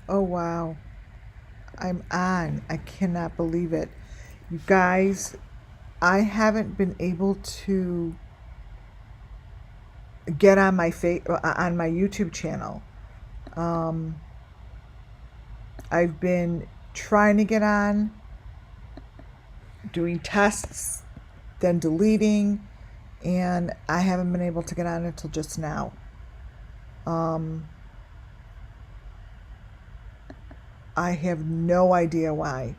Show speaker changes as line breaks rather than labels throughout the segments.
Oh, wow. I'm on. I cannot believe it. You guys, I haven't been able to get on on my YouTube channel. Um, I've been trying to get on, doing tests, then deleting, and I haven't been able to get on until just now. Um, I have no idea why.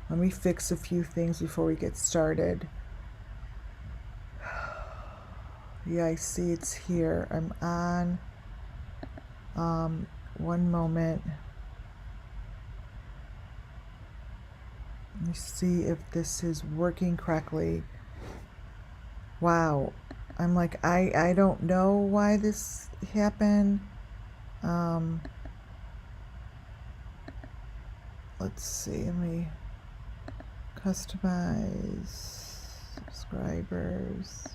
Let me fix a few things before we get started. Yeah, I see it's here. I'm on. One moment. Let me see if this is working correctly. Wow. I'm like, I don't know why this happened. Um, let's see. Let me customize subscribers.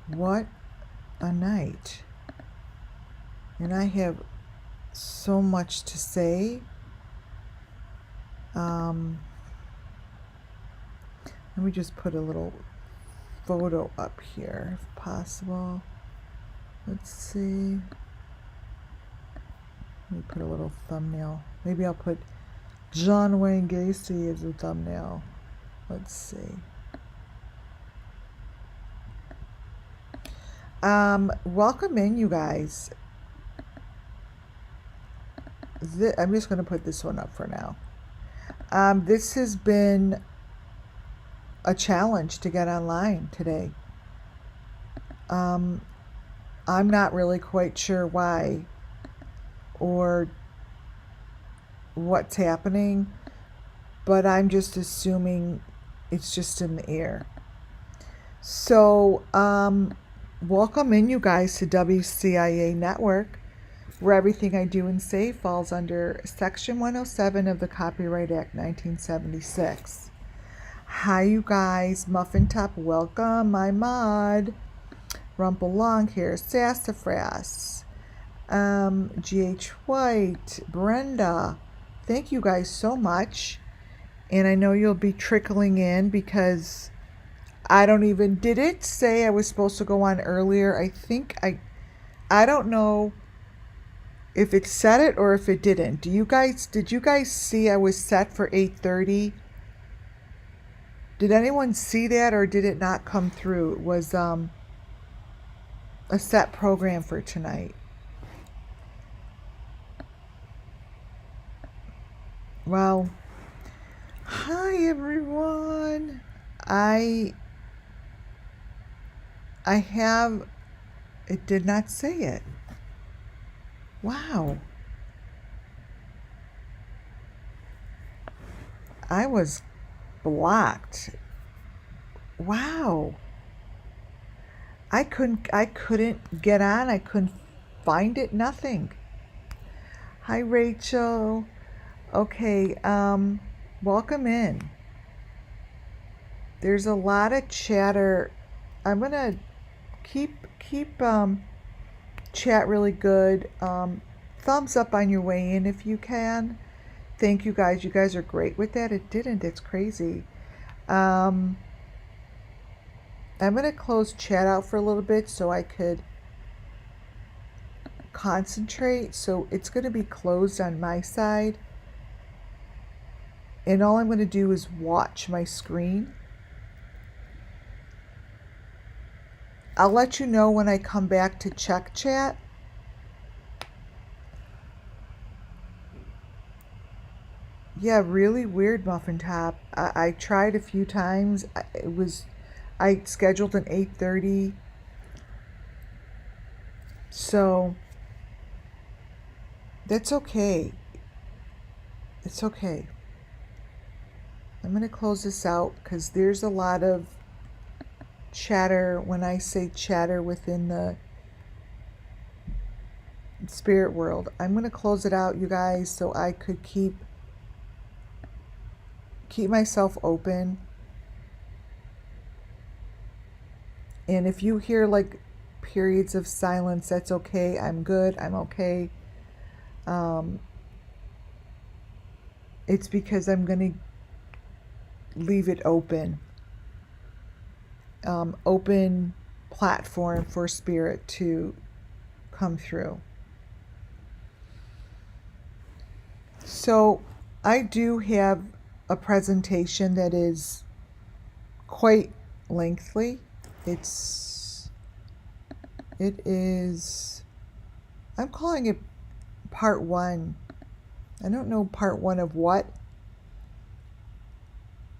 What a night. And I have so much to say. Let me just put a little photo up here if possible. Let's see. Let me put a little thumbnail. Maybe I'll put John Wayne Gacy as a thumbnail. Let's see. Welcome in, you guys. I'm just going to put this one up for now. This has been a challenge to get online today. I'm not really quite sure why or what's happening, but I'm just assuming it's just in the air. So, welcome in, you guys, to WCIA Network, where everything I do and say falls under Section 107 of the Copyright Act 1976. Hi, you guys. Muffin Top, welcome. My mod. Rumple Long here. Sassafras. GH White. Brenda. Thank you guys so much. And I know you'll be trickling in because I don't even... Did it say I was supposed to go on earlier? I don't know if it said it or if it didn't. Did you guys see I was set for 8:30? Did anyone see that, or did it not come through? It was a set program for tonight. Well, hi everyone. I have... It did not say it. Wow. I was blocked. Wow. I couldn't get on. I couldn't find it. Nothing. Hi Rachel. Okay, welcome in. There's a lot of chatter. I'm gonna keep chat really good. Thumbs up on your way in if you can. Thank you guys. You guys are great with that. It didn't. It's crazy. I'm going to close chat out for a little bit so I could concentrate. So it's going to be closed on my side. And all I'm going to do is watch my screen. I'll let you know when I come back to check chat. Yeah, really weird, Muffin Top. I tried a few times. I scheduled an 8:30. So that's okay. It's okay. I'm going to close this out because there's a lot of chatter. When I say chatter within the spirit world, I'm going to close it out, you guys, so I could keep myself open. And if you hear like periods of silence, that's okay. I'm good. I'm okay. It's because I'm going to leave it open. Open platform for spirit to come through. So I do have a presentation that is quite lengthy. It is, I'm calling it part 1. I don't know part 1 of what.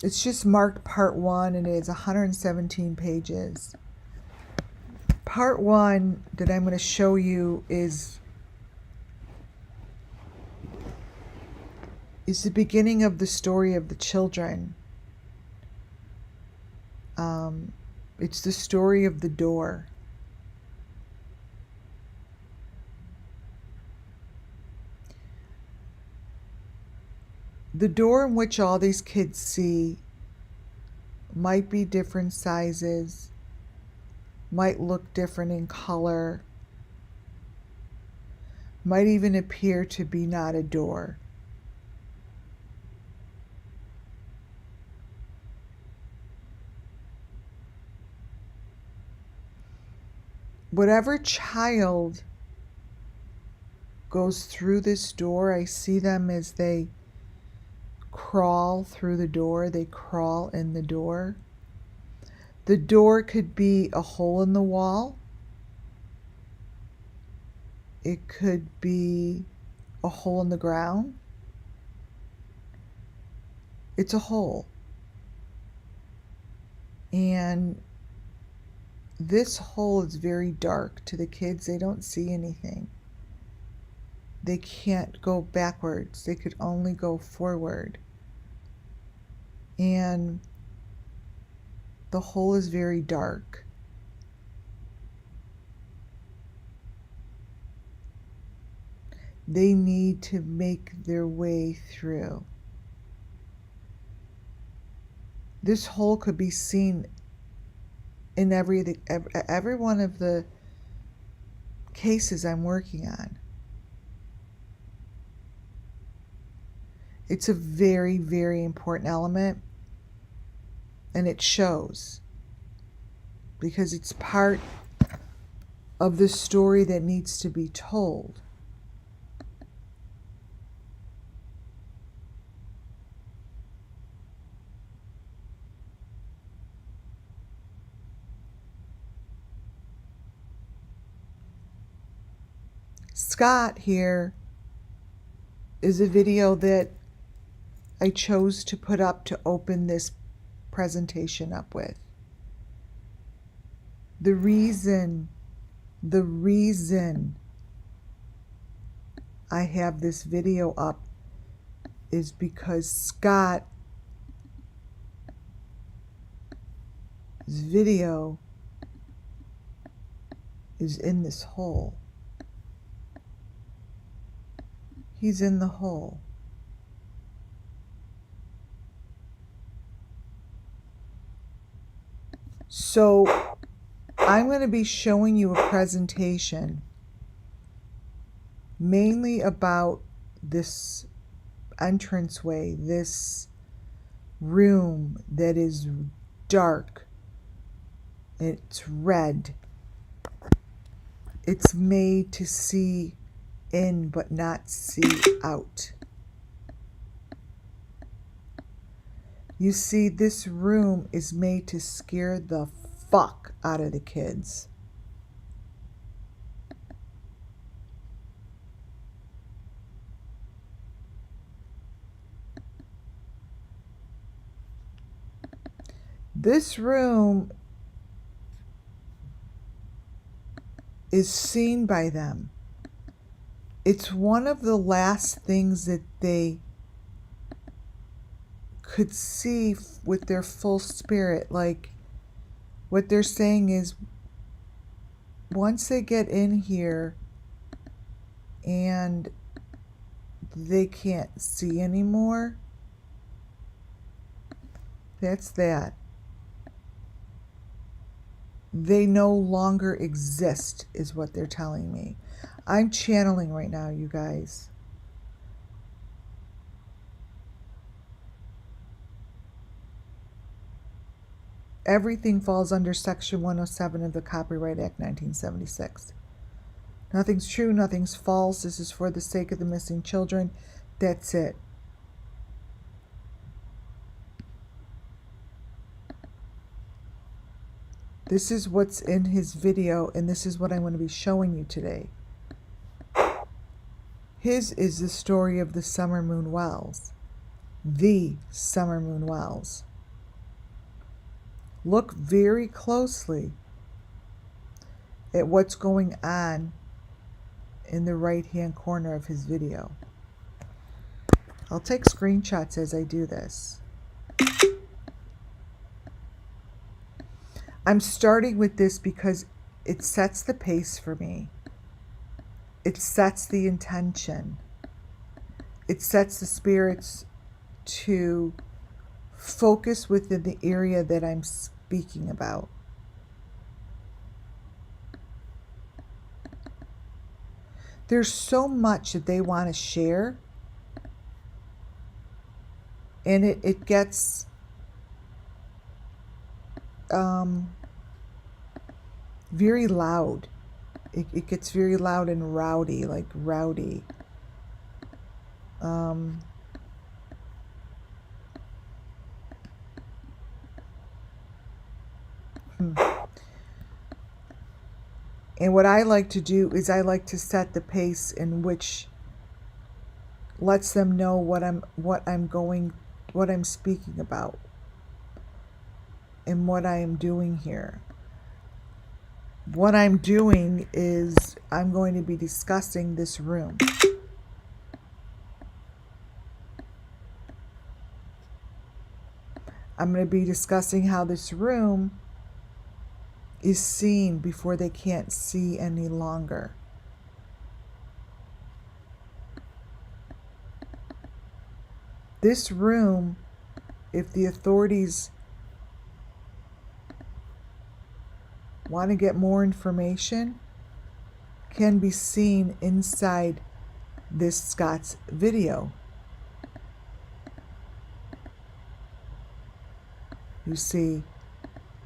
It's just marked part 1 and it is 117 pages. Part 1 that I'm going to show you is the beginning of the story of the children. It's the story of the door. The door in which all these kids see might be different sizes, might look different in color, might even appear to be not a door. Whatever child goes through this door, I see them as they crawl through the door, they crawl in the door. The door could be a hole in the wall. It could be a hole in the ground. It's a hole. And this hole is very dark to the kids. They don't see anything. They can't go backwards. They could only go forward. And the hole is very dark. They need to make their way through. This hole could be seen in every one of the cases I'm working on. It's a very, very important element, and it shows because it's part of the story that needs to be told. Scott here is a video that I chose to put up to open this presentation up with. The reason I have this video up is because Scott's video is in this hole. He's in the hole. So I'm going to be showing you a presentation mainly about this entranceway, this room that is dark. It's red. It's made to see in but not see out. You see, this room is made to scare the fuck out of the kids. This room is seen by them. It's one of the last things that they could see with their full spirit. Like, what they're saying is, once they get in here and they can't see anymore, that's that. They no longer exist, is what they're telling me. I'm channeling right now, you guys. Everything falls under Section 107 of the Copyright Act 1976. Nothing's true, nothing's false. This is for the sake of the missing children. That's it. This is what's in his video, and this is what I'm going to be showing you today. His is the story of the Summer Moon Wells. The Summer Moon Wells. Look very closely at what's going on in the right-hand corner of his video. I'll take screenshots as I do this. I'm starting with this because it sets the pace for me. It sets the intention. It sets the spirits to focus within the area that I'm speaking about. There's so much that they want to share, and it gets very loud. It gets very loud and rowdy, like rowdy. And what I like to do is I like to set the pace in which lets them know what I'm speaking about and what I am doing here. What I'm doing is I'm going to be discussing this room. I'm going to be discussing how this room is seen before they can't see any longer. This room, if the authorities want to get more information, can be seen inside this Scott's video. You see,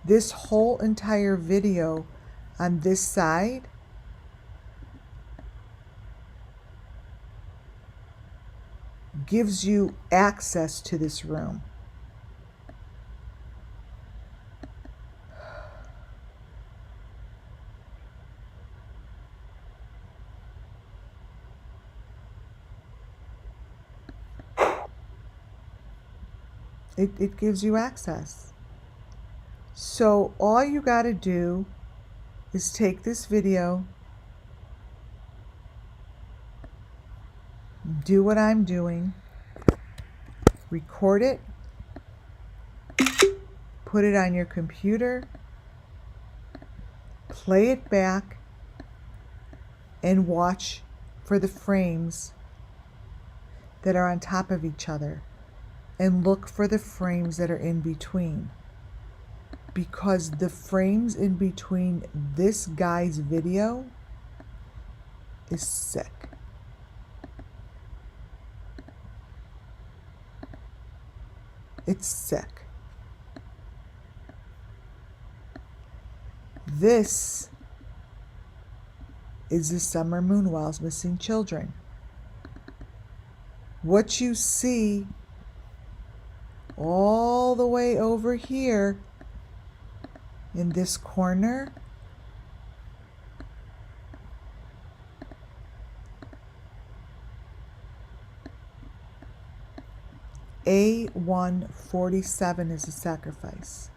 this whole entire video on this side gives you access to this room. It gives you access. So all you got to do is take this video, do what I'm doing, record it, put it on your computer, play it back, and watch for the frames that are on top of each other, and look for the frames that are in between. Because the frames in between this guy's video is sick. It's sick. This is the Summer Moon Wells missing children. What you see all the way over here in this corner A147 is a sacrifice.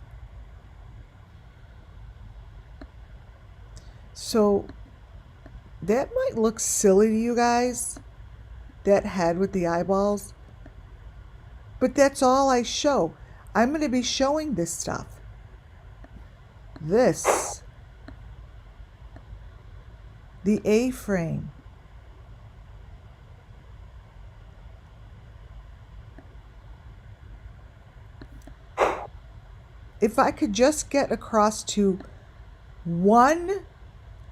So that might look silly to you guys, that head with the eyeballs, but that's all I show. I'm going to be showing this stuff. This, the A-frame, if I could just get across to one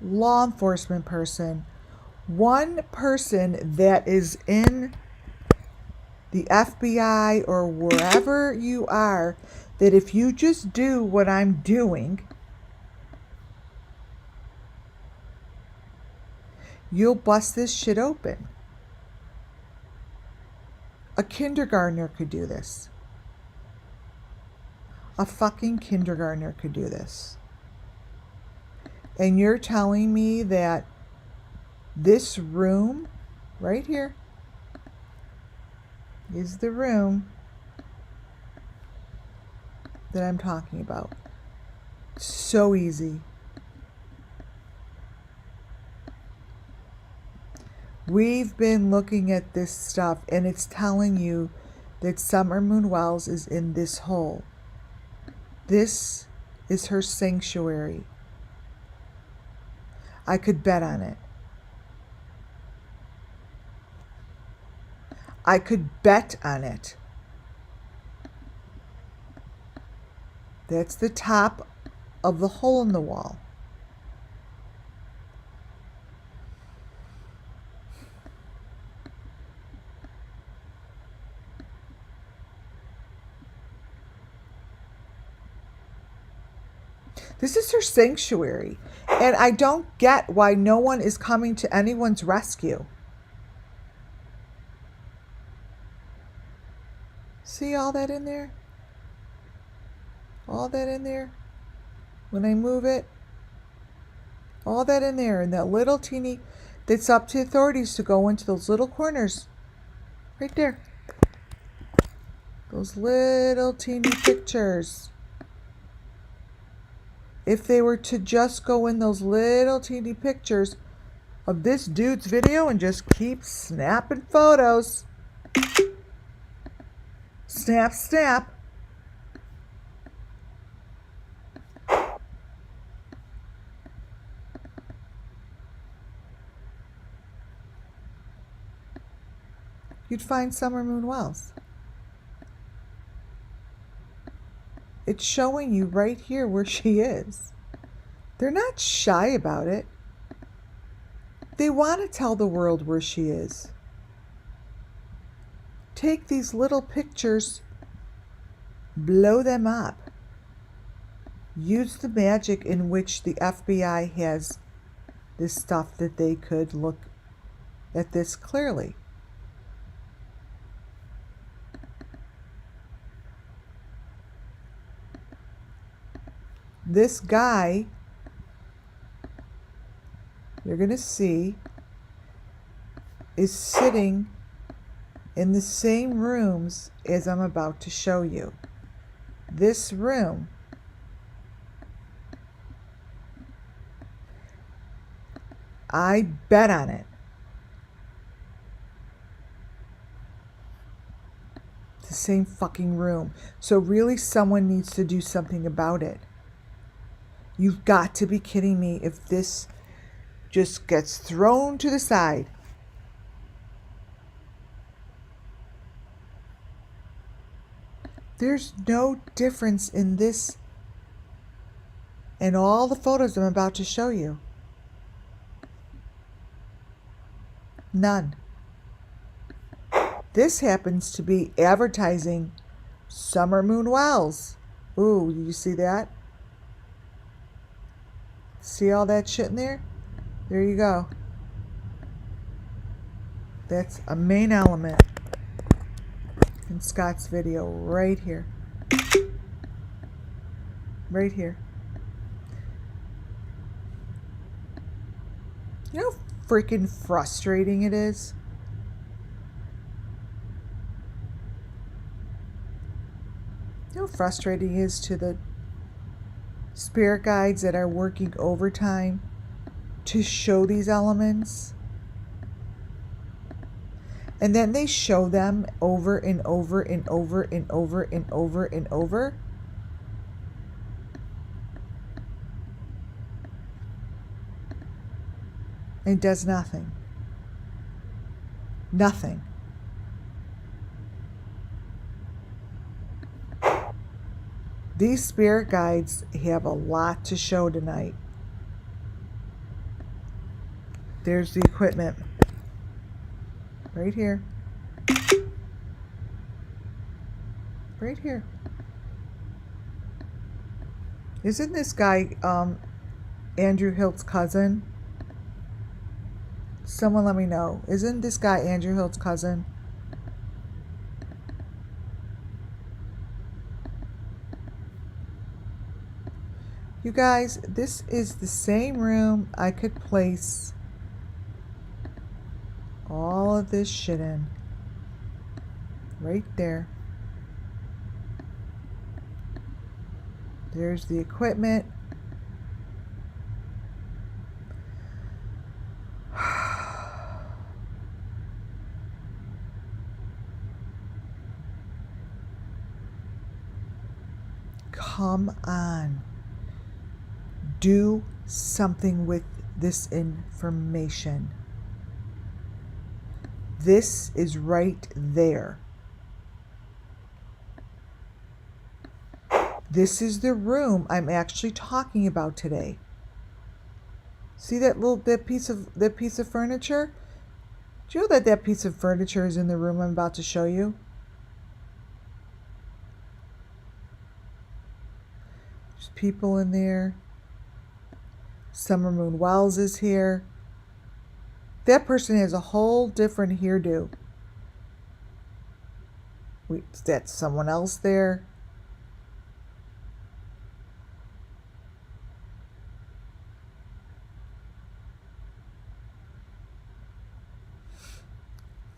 law enforcement person, one person that is in the FBI or wherever you are, that if you just do what I'm doing, you'll bust this shit open. A kindergartner could do this. A fucking kindergartner could do this. And you're telling me that this room right here is the room that I'm talking about. So easy. We've been looking at this stuff and it's telling you that SUMMERWELLS is in this hole. This is her sanctuary. I could bet on it. I could bet on it. That's the top of the hole in the wall. This is her sanctuary. And I don't get why no one is coming to anyone's rescue. See all that in there? All that in there? When I move it? All that in there. And that little teeny, that's up to authorities to go into those little corners. Right there. Those little teeny pictures. If they were to just go in those little teeny pictures of this dude's video and just keep snapping photos. Snap, snap. You'd find SUMMERWELLS. It's showing you right here where she is. They're not shy about it. They want to tell the world where she is. Take these little pictures, blow them up. Use the magic in which the FBI has this stuff that they could look at this clearly. This guy, you're going to see, is sitting in the same rooms as I'm about to show you. This room. I bet on it. It's the same fucking room. So really someone needs to do something about it. You've got to be kidding me if this just gets thrown to the side. There's no difference in this and all the photos I'm about to show you. None. This happens to be advertising SUMMERWELLS. Ooh, you see that? See all that shit in there? There you go. That's a main element in Scott's video right here. Right here. You know how freaking frustrating it is? You know how frustrating it is to the spirit guides that are working overtime to show these elements? And then they show them over and over and over and over and over and over. And does nothing. Nothing. These spirit guides have a lot to show tonight. There's the equipment. Right here. Right here. Isn't this guy Andrew Hilt's cousin? Someone let me know. Isn't this guy Andrew Hilt's cousin? You guys, this is the same room I could place all of this shit in. Right there. There's the equipment. Come on. Do something with this information. This is right there. This is the room I'm actually talking about today. See that piece of furniture? Do you know that piece of furniture is in the room I'm about to show you? There's people in there. SUMMERWELLS is here. That person has a whole different hairdo. Wait, is that someone else there?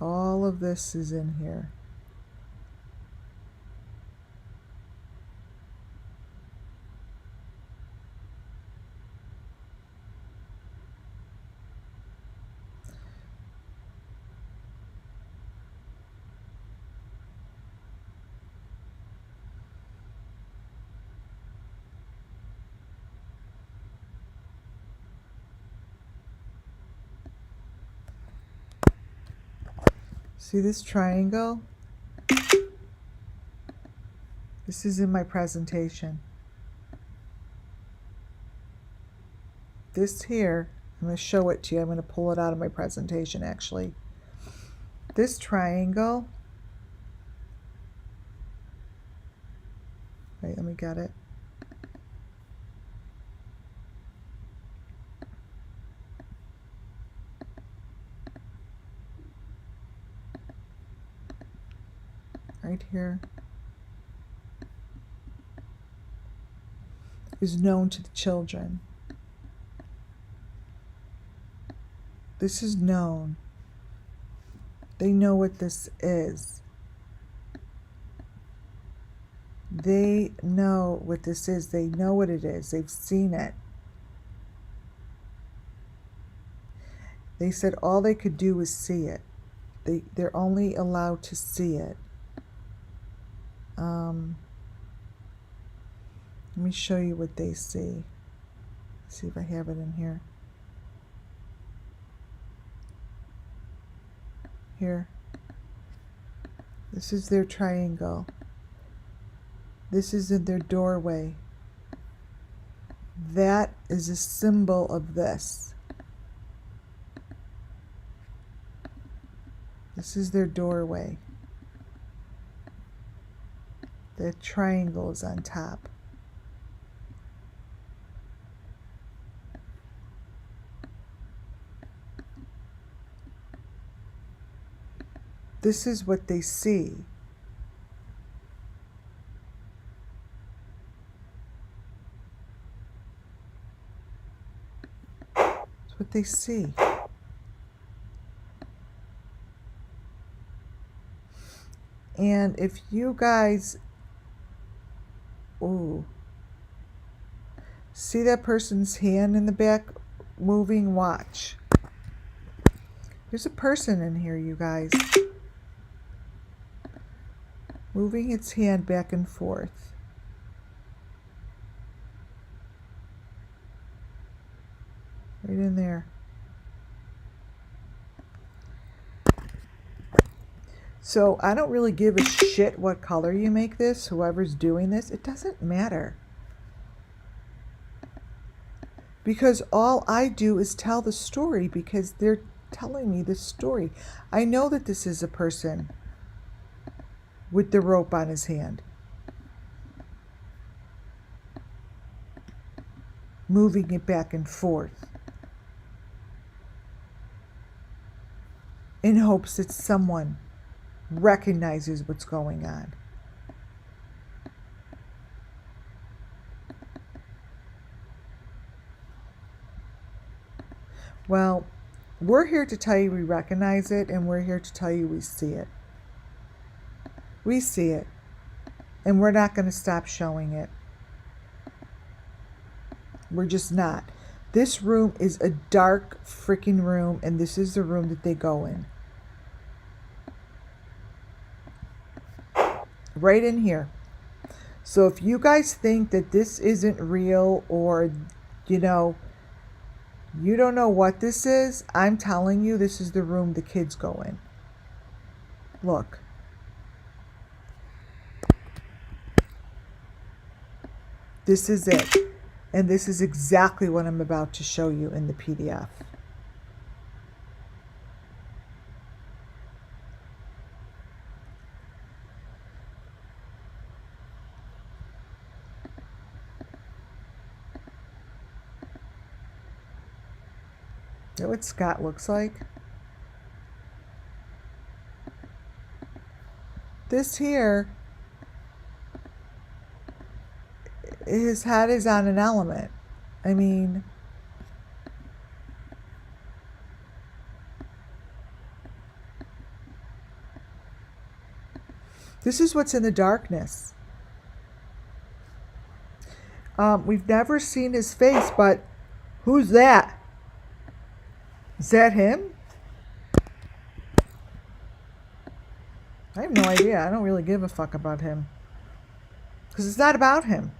All of this is in here. See this triangle? This is in my presentation. This here, I'm going to show it to you. I'm going to pull it out of my presentation actually. This triangle, wait, let me get it. Right here is known to the children. This is known. They know what this is. They know what this is. They know what it is. They've seen it. They said all they could do was see it. They're only allowed to see it. Let me show you what they see. See if I have it in here. Here. This is their triangle. This is in their doorway. That is a symbol of this. This is their doorway. The triangle is on top. This is what they see. It's what they see. And if you guys, ooh, see that person's hand in the back moving? Watch. There's a person in here, you guys. Moving its hand back and forth. Right in there. So I don't really give a shit what color you make this, whoever's doing this. It doesn't matter. because all I do is tell the story because they're telling me the story. I know that this is a person with the rope on his hand, moving it back and forth in hopes that someone recognizes what's going on. Well, we're here to tell you we recognize it, and we're here to tell you we see it. We see it, and we're not going to stop showing it. We're just not. This room is a dark freaking room, and this is the room that they go in. Right in here. So if you guys think that this isn't real, or, you know, you don't know what this is, I'm telling you, this is the room the kids go in. Look. This is it. And this is exactly what I'm about to show you in the PDF. You know what Scott looks like? This here, his head is on an element. I mean, this is what's in the darkness. We've never seen his face, but who's that? Is that him? I have no idea. I don't really give a fuck about him. Because it's not about him.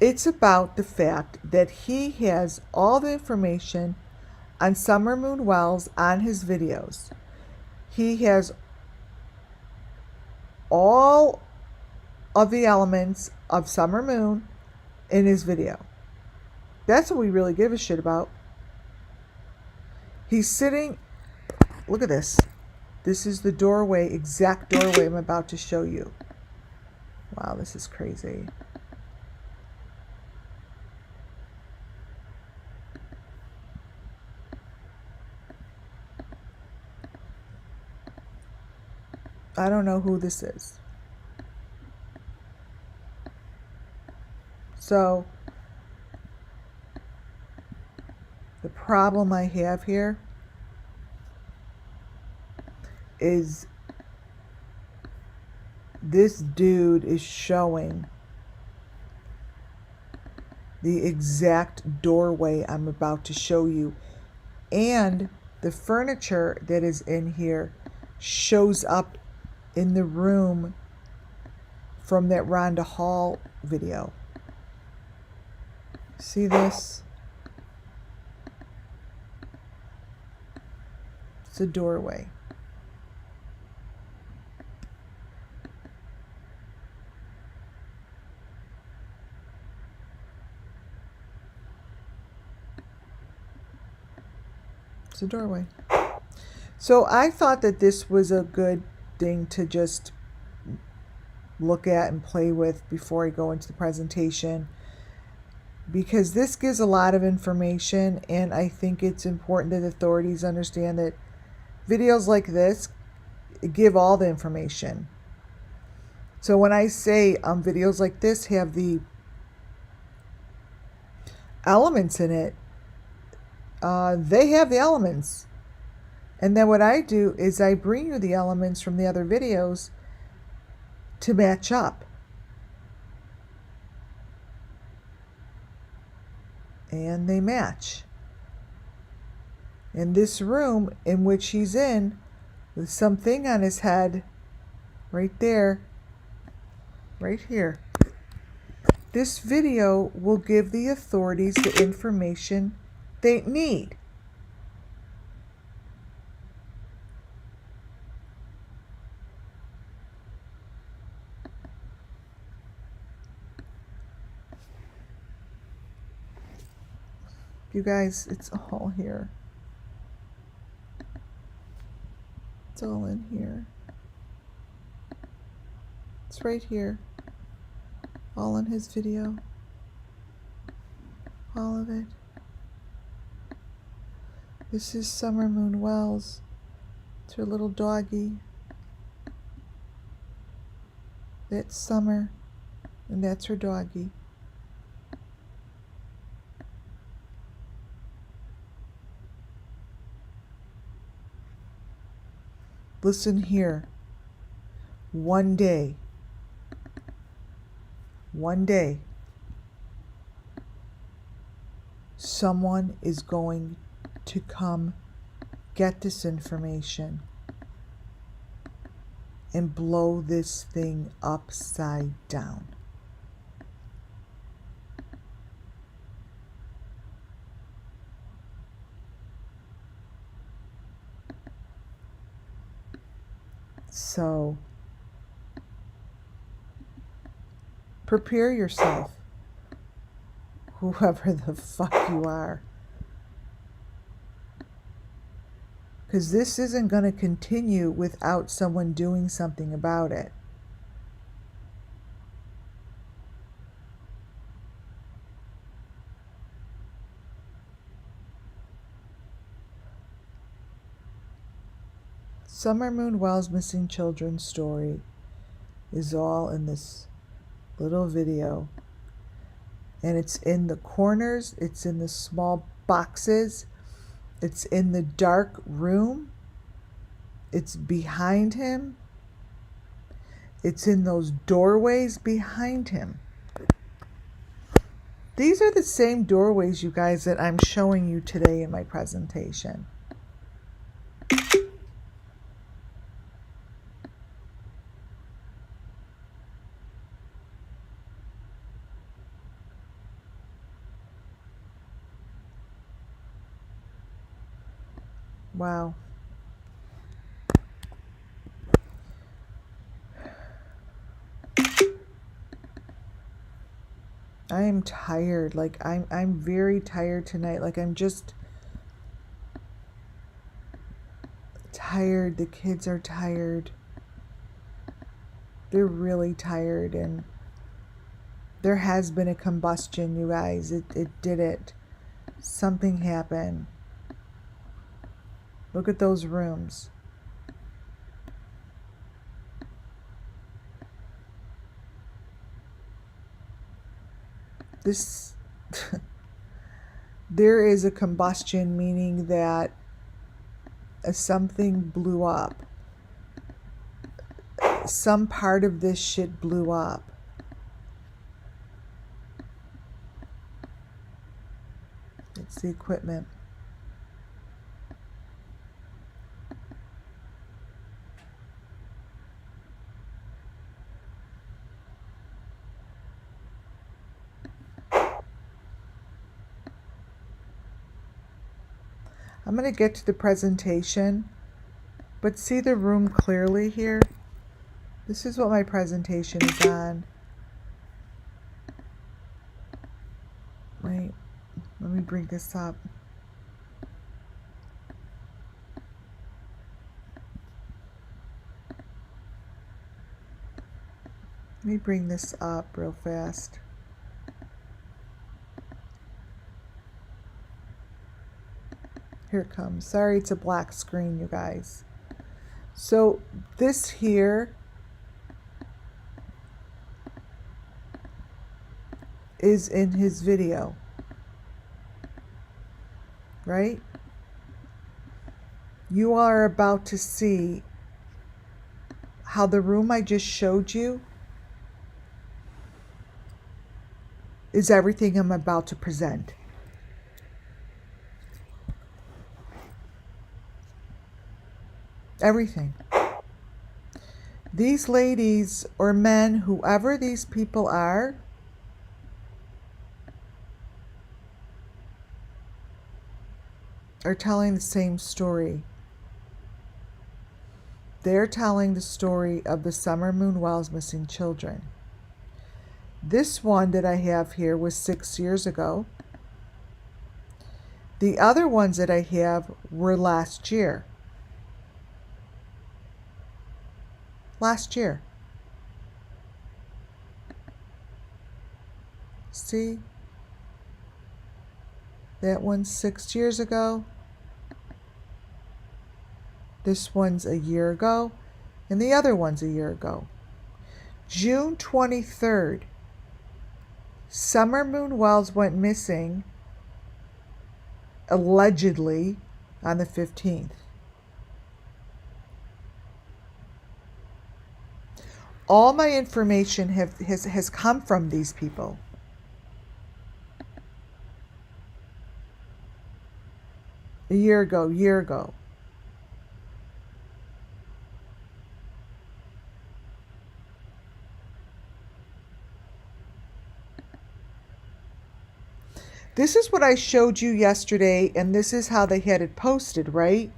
It's about the fact that he has all the information on SUMMERWELLS on his videos. He has all of the elements of Summer Moon in his video. That's what we really give a shit about. He's sitting, look at this. This is the doorway, exact doorway I'm about to show you. Wow, this is crazy. I don't know who this is. So, the problem I have here is this dude is showing the exact doorway I'm about to show you, and the furniture that is in here shows up in the room from that Rhonda Hall video. See this? It's a doorway. It's a doorway. So I thought that this was a good thing to just look at and play with before I go into the presentation, because this gives a lot of information, and I think it's important that authorities understand that videos like this give all the information. So when I say videos like this have the elements in it, they have the elements. And then what I do is I bring you the elements from the other videos to match up. And they match. In this room in which he's in, with something on his head, right there, right here, this video will give the authorities the information they need. You guys, it's all here. It's all in here. It's right here. All in his video. All of it. This is Summer Moon Wells. It's her little doggy. That's Summer, and that's her doggy. Listen here. One day, someone is going to come get this information and blow this thing upside down. So, prepare yourself, whoever the fuck you are. Because this isn't going to continue without someone doing something about it. Summer Moon Wells' missing children story is all in this little video. And it's in the corners, it's in the small boxes, it's in the dark room, it's behind him, it's in those doorways behind him. These are the same doorways, you guys, that I'm showing you today in my presentation. Wow. I am tired. Like I'm very tired tonight. Like I'm just tired. The kids are tired. They're really tired, and there has been a combustion, you guys. It did it. Something happened. Look at those rooms. This there is a combustion, meaning that something blew up. Some part of this shit blew up. It's the equipment. I'm going to get to the presentation, but see the room clearly here? This is what my presentation is on. Wait, let me bring this up. Let me bring this up real fast. Here it comes. Sorry, it's a black screen, you guys. So this here is in his video, right? You are about to see how the room I just showed you is everything I'm about to present. Everything. These ladies or men, whoever these people are telling the same story. They're telling the story of the Summer Moon Wells missing children. This one that I have here was 6 years ago. The other ones that I have were last year. Last year. See? That one's 6 years ago. This one's a year ago. And the other one's a year ago. June 23rd. Summer Moon Wells went missing, allegedly, on the 15th. All my information has come from these people. A year ago. This is what I showed you yesterday, and this is how they had it posted, right?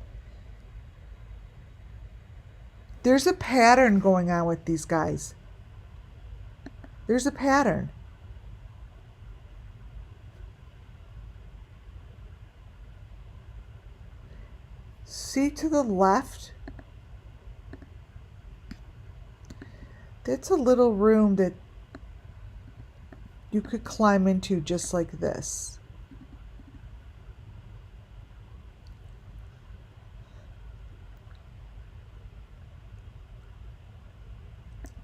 There's a pattern going on with these guys. There's a pattern. See to the left? That's a little room that you could climb into just like this.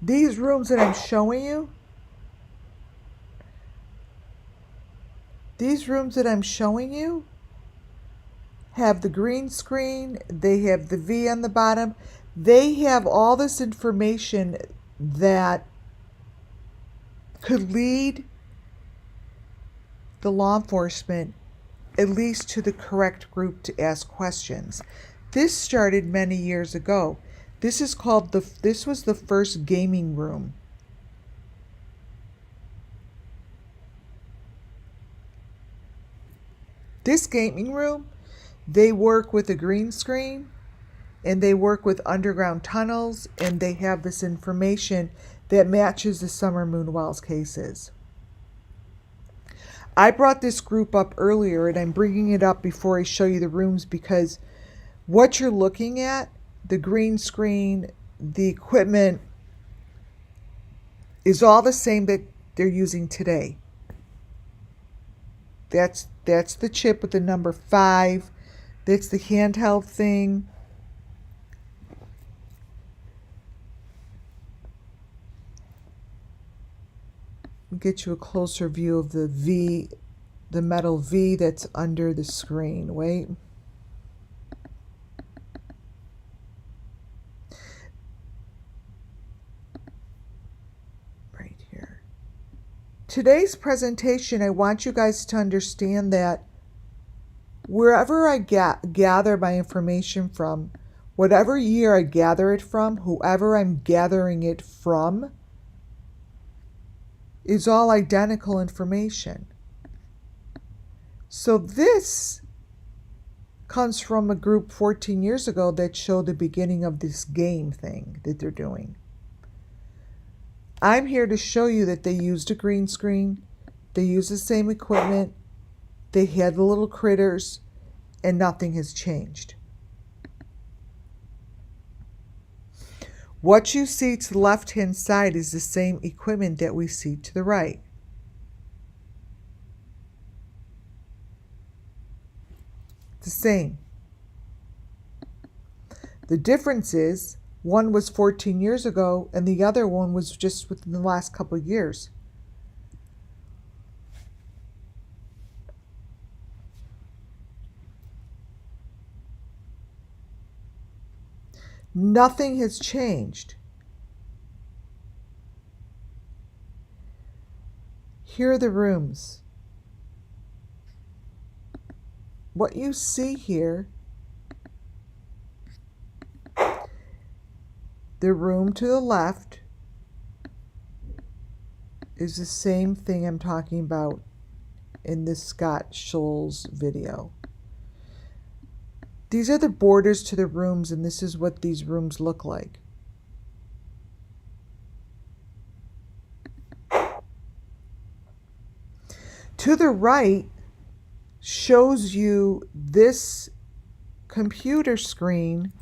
These rooms that I'm showing you, have the green screen, they have the V on the bottom, they have all this information that could lead the law enforcement at least to the correct group to ask questions. This started many years ago. This was the first gaming room. This gaming room, they work with a green screen and they work with underground tunnels, and they have this information that matches the Summer Moon Wells cases. I brought this group up earlier, and I'm bringing it up before I show you the rooms, because what you're looking at, the green screen, the equipment, is all the same that they're using today. That's the chip with the number 5. That's the handheld thing. Get you a closer view of the V, the metal V that's under the screen. Wait. Right here. Today's presentation, I want you guys to understand that wherever I gather my information from, whatever year I gather it from, whoever I'm gathering it from, is all identical information. So this comes from a group 14 years ago that showed the beginning of this game thing that they're doing. I'm here to show you that they used a green screen, they used the same equipment, they had the little critters, and nothing has changed. What you see to the left-hand side is the same equipment that we see to the right. The same. The difference is one was 14 years ago and the other one was just within the last couple of years. Nothing has changed. Here are the rooms. What you see here, the room to the left is the same thing I'm talking about in this Scott Scholl's video. These are the borders to the rooms, and this is what these rooms look like. To the right, shows you this computer screen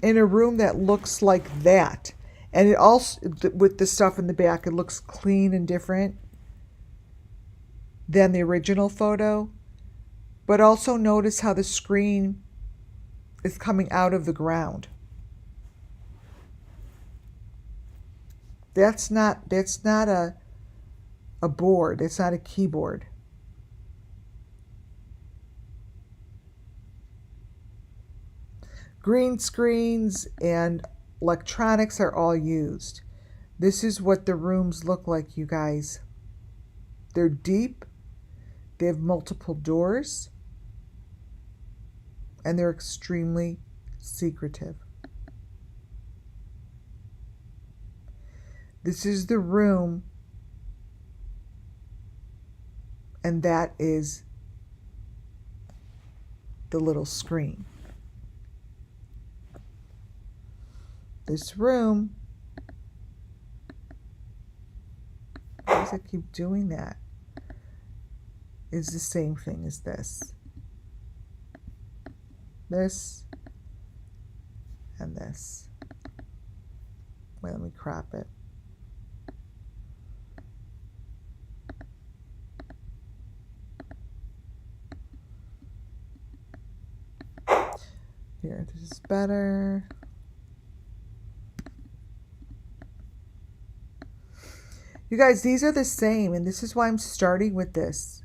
in a room that looks like that. And it also, with the stuff in the back, it looks clean and different than the original photo. But also notice how the screen is coming out of the ground. That's not a board. It's not a keyboard. Green screens and electronics are all used. This is what the rooms look like, you guys. They're deep. They have multiple doors. And they're extremely secretive. This is the room, and that is the little screen. This room, why does it keep doing that? Is the same thing as this. This and this. Wait, let me crop it. Here, this is better. You guys, these are the same, and this is why I'm starting with this.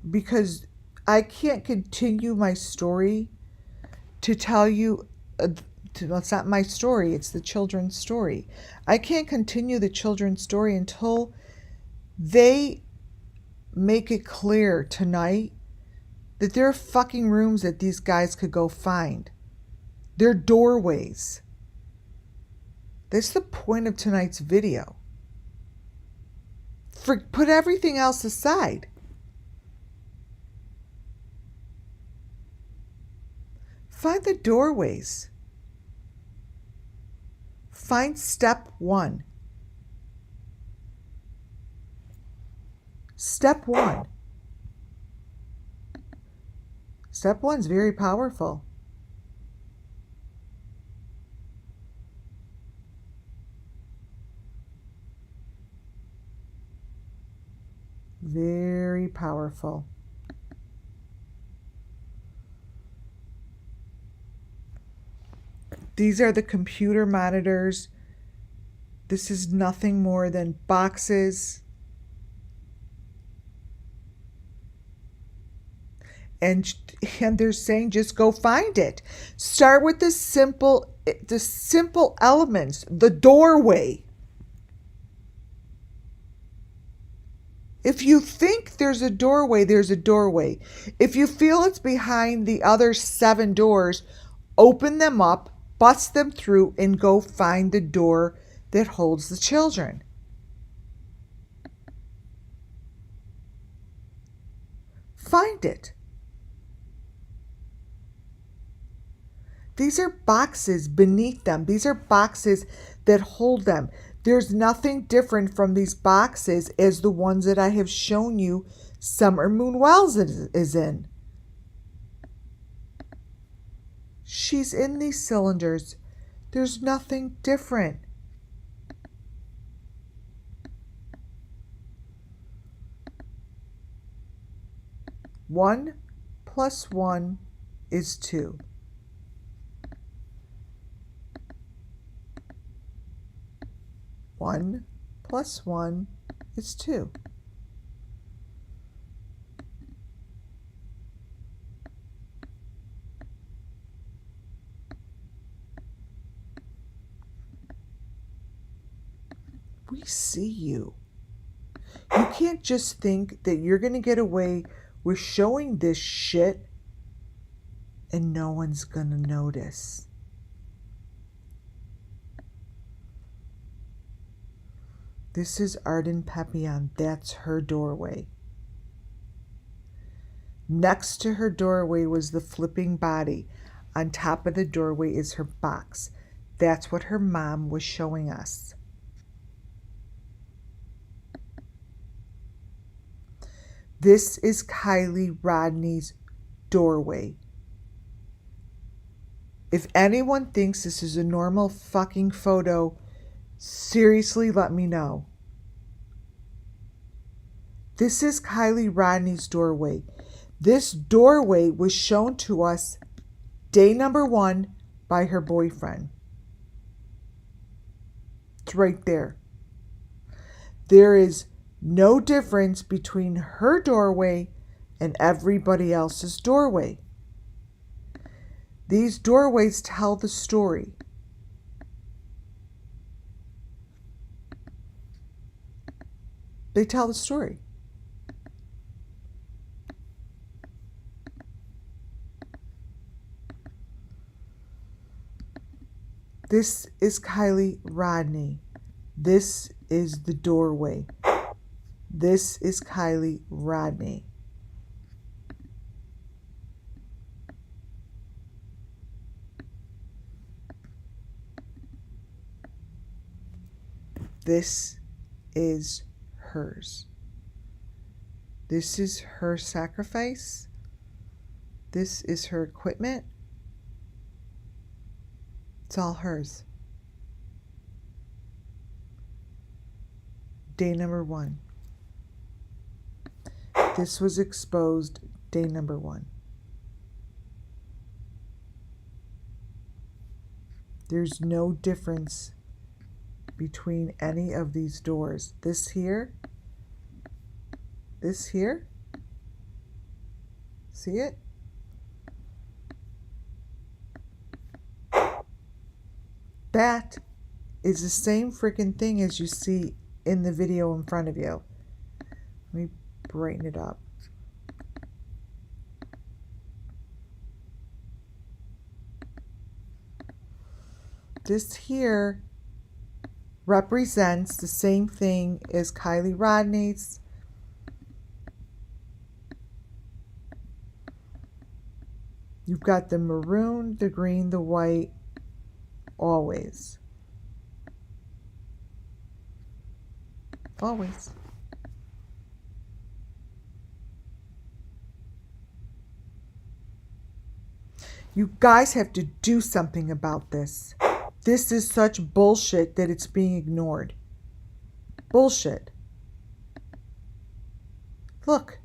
Because I can't continue my story to tell you, it's not my story, it's the children's story. I can't continue the children's story until they make it clear tonight that there are fucking rooms that these guys could go find. They're doorways. That's the point of tonight's video. Put everything else aside. Find the doorways. Find step one. Step one. Step one's very powerful. Very powerful. These are the computer monitors. This is nothing more than boxes. And they're saying just go find it. Start with the simple elements, the doorway. If you think there's a doorway, there's a doorway. If you feel it's behind the other 7 doors, open them up, bust them through, and go find the door that holds the children. Find it. These are boxes beneath them. These are boxes that hold them. There's nothing different from these boxes as the ones that I have shown you SUMMERWELLS is in. She's in these cylinders. There's nothing different. One plus one is 2. One plus one is 2. We see you. You can't just think that you're going to get away with showing this shit and no one's going to notice. This is Arden Papillon. That's her doorway. Next to her doorway was the flipping body. On top of the doorway is her box. That's what her mom was showing us. This is Kylie Rodney's doorway. If anyone thinks this is a normal fucking photo, seriously let me know. This is Kylie Rodney's doorway. This doorway was shown to us day number 1 by her boyfriend. It's right there. There is no difference between her doorway and everybody else's doorway. These doorways tell the story. They tell the story. This is Kylie Rodney. This is the doorway. This is Kylie Rodney. This is hers. This is her sacrifice. This is her equipment. It's all hers. Day number 1. This was exposed day number 1. There's no difference between any of these doors. This here, see it? That is the same freaking thing as you see in the video in front of you. Let me brighten it up. This here represents the same thing as Kylie Rodney's. You've got the maroon, the green, the white, always. Always. You guys have to do something about this. This is such bullshit that it's being ignored. Bullshit. Look.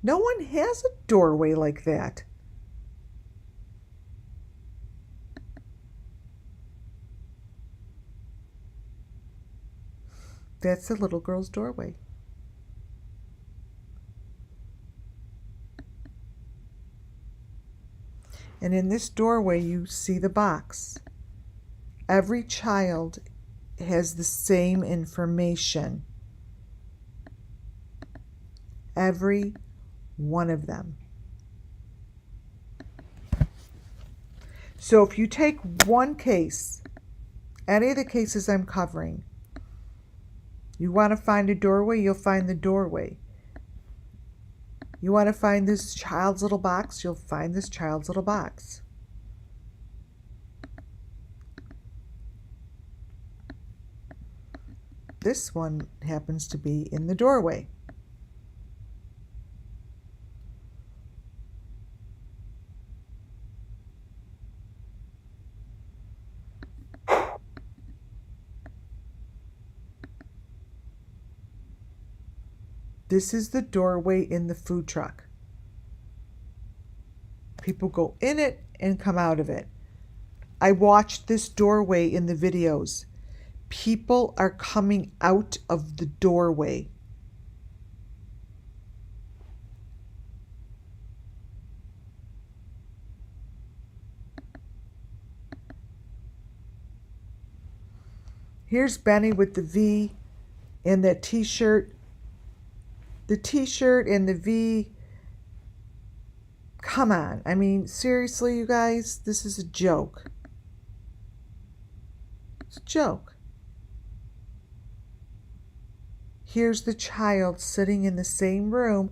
No one has a doorway like that. That's the little girl's doorway. And in this doorway, you see the box. Every child has the same information. Every one of them. So if you take one case, any of the cases I'm covering, you want to find a doorway, you'll find the doorway. You want to find this child's little box, you'll find this child's little box. This one happens to be in the doorway. This is the doorway in the food truck. People go in it and come out of it. I watched this doorway in the videos. People are coming out of the doorway. Here's Benny with the V and that t-shirt. The t-shirt and the V. Come on. I mean, seriously, you guys, this is a joke. It's a joke. Here's the child sitting in the same room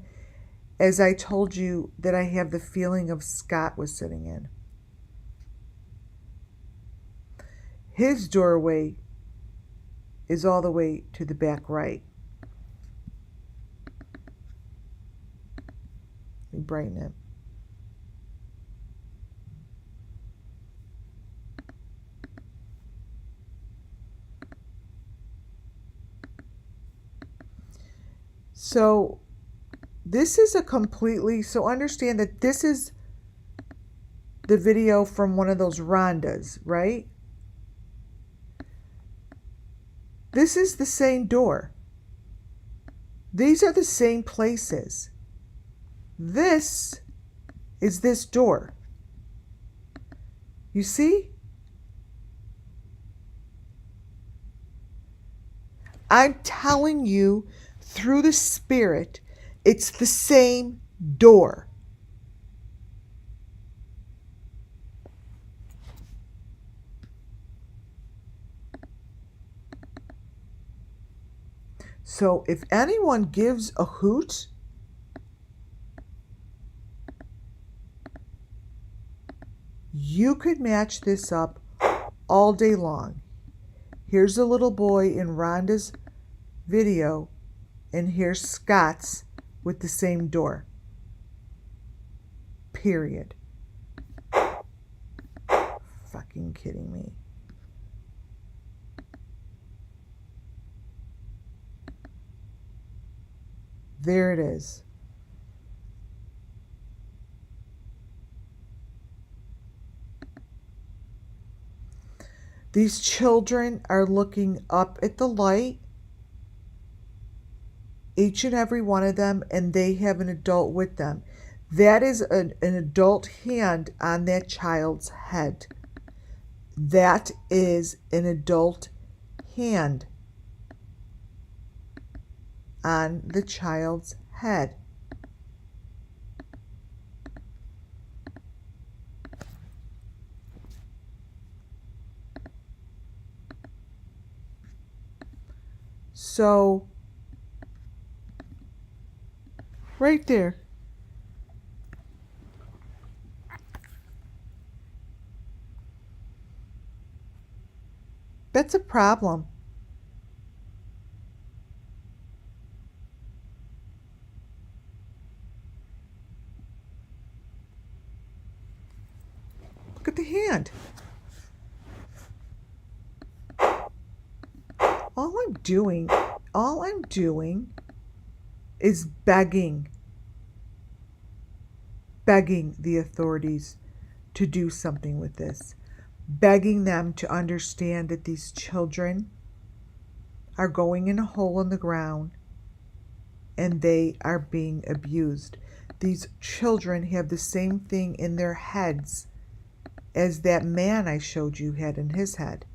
as I told you that I have the feeling of Scott was sitting in. His doorway is all the way to the back right. brighten it. So this is a completely, so understand that this is the video from one of those rondas, right? This is the same door. These are the same places. This is this door. You see? I'm telling you through the Spirit, it's the same door. So if anyone gives a hoot, you could match this up all day long. Here's a little boy in Rhonda's video, and here's Scott's with the same door. Period. Fucking kidding me. There it is. These children are looking up at the light, each and every one of them, and they have an adult with them. That is an adult hand on that child's head. That is an adult hand on the child's head. So, right there. That's a problem. Look at the hand. All I'm doing is begging the authorities to do something with this. Begging them to understand that these children are going in a hole in the ground and they are being abused. These children have the same thing in their heads as that man I showed you had in his head.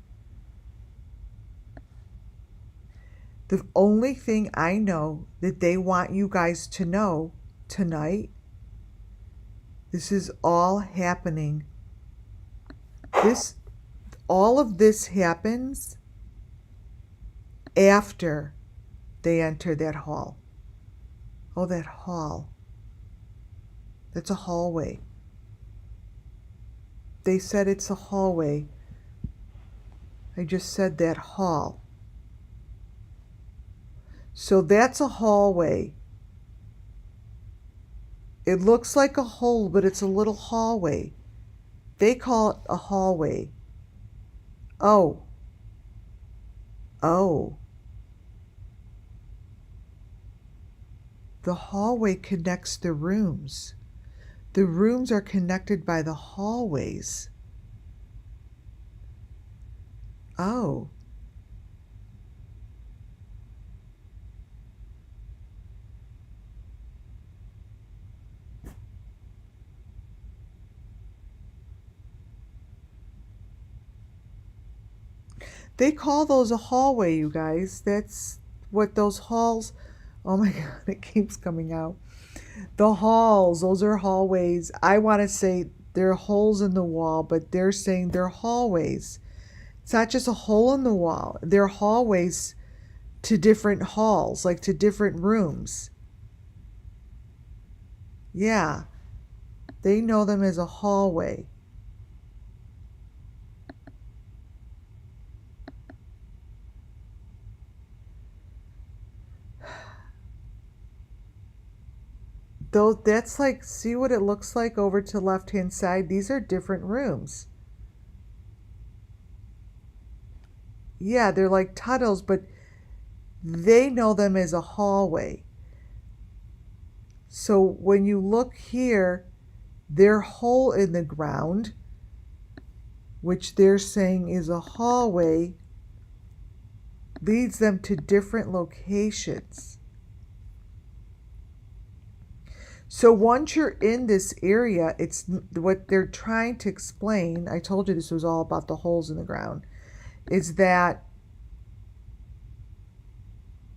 The only thing I know that they want you guys to know tonight, this is all happening. All of this happens after they enter that hall. Oh, that hall. That's a hallway. They said it's a hallway. I just said that hall. So that's a hallway. It looks like a hole, but it's a little hallway. They call it a hallway. Oh. The hallway connects the rooms. The rooms are connected by the hallways. Oh. They call those a hallway, you guys. That's what those halls... Oh my God, it keeps coming out. The halls, those are hallways. I want to say they're holes in the wall, but they're saying they're hallways. It's not just a hole in the wall. They're hallways to different halls, like to different rooms. Yeah, they know them as a hallway. Though that's like, see what it looks like over to left hand side? These are different rooms. Yeah, they're like tunnels, but they know them as a hallway. So when you look here, their hole in the ground, which they're saying is a hallway, leads them to different locations. So once you're in this area, it's what they're trying to explain. I told you this was all about the holes in the ground, is that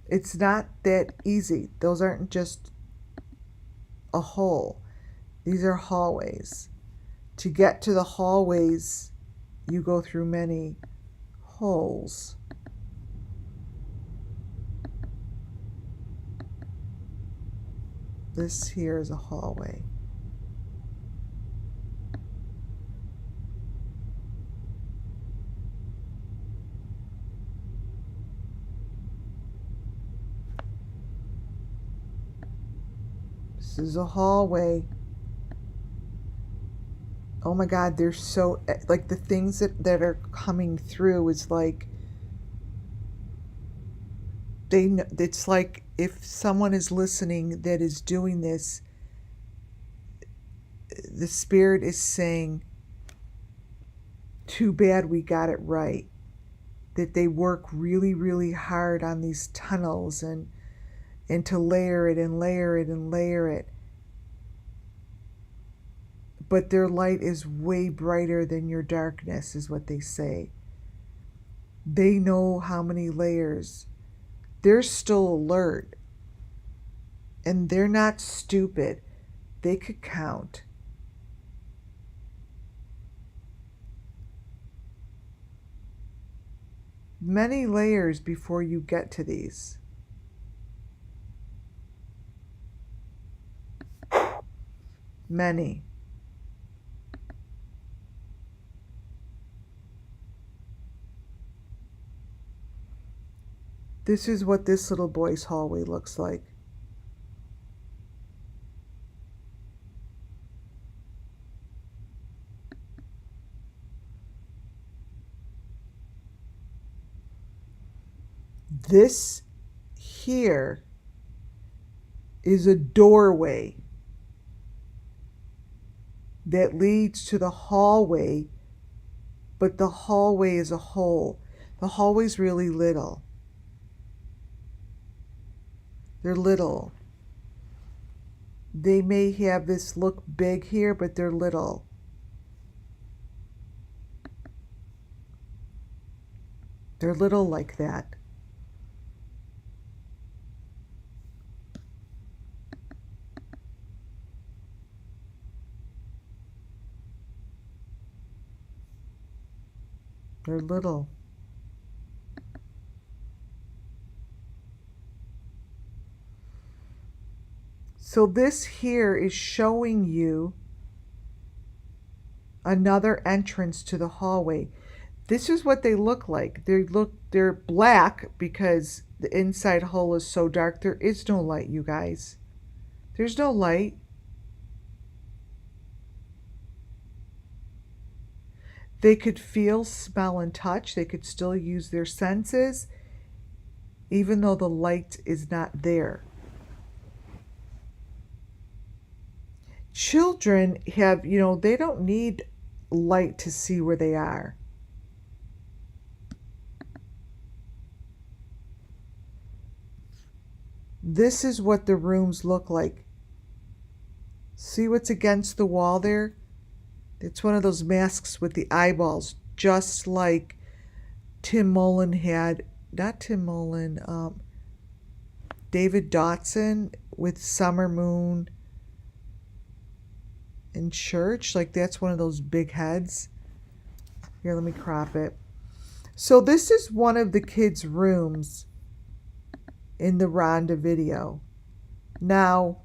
it's not that easy. Those aren't just a hole. These are hallways. To get to the hallways, you go through many holes. This here is a hallway. This is a hallway. Oh my God, they're so, like the things that are coming through is like, it's like if someone is listening that is doing this, the spirit is saying, too bad we got it right. That they work really, really hard on these tunnels and to layer it and layer it and layer it. But their light is way brighter than your darkness, is what they say. They know how many layers. They're still alert. And they're not stupid. They could count. Many layers before you get to these. Many. This is what this little boy's hallway looks like. This here is a doorway that leads to the hallway, but the hallway is a hole. The hallway's really little. They're little. They may have this look big here, but they're little. They're little like that. They're little. So this here is showing you another entrance to the hallway. This is what they look like. They're black because the inside hole is so dark. There is no light, you guys. There's no light. They could feel, smell, and touch. They could still use their senses, even though the light is not there. Children have, they don't need light to see where they are. This is what the rooms look like. See what's against the wall there? It's one of those masks with the eyeballs, just like Tim Mullen had, not Tim Mullen, David Dotson with Summer Moon in church. Like that's one of those big heads. Here, let me crop it. So this is one of the kids' rooms in the Rhonda video. Now,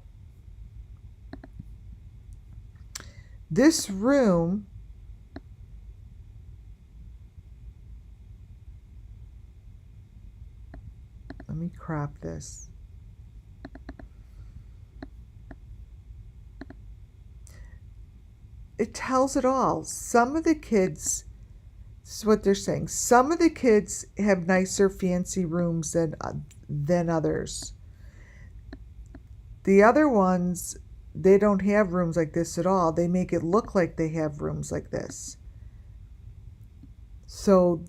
this room let me crop this. tells it all. Some of the kids, this is what they're saying, some of the kids have nicer, fancy rooms than others. The other ones, they don't have rooms like this at all. They make it look like they have rooms like this. So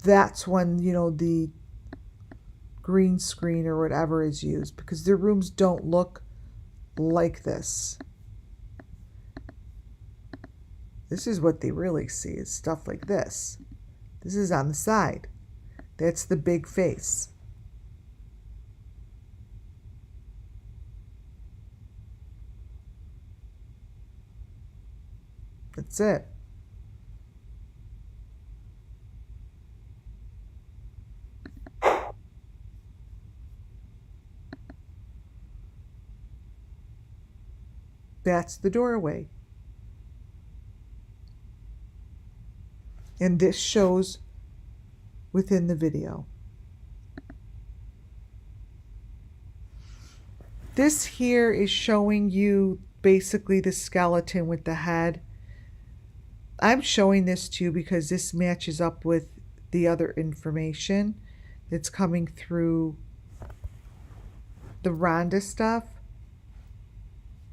that's when, you know, the green screen or whatever is used, because their rooms don't look like this. This is what they really see, is stuff like this. This is on the side. That's the big face. That's it. That's the doorway. And this shows within the video. This here is showing you basically the skeleton with the head. I'm showing this to you because this matches up with the other information that's coming through the Rhonda stuff.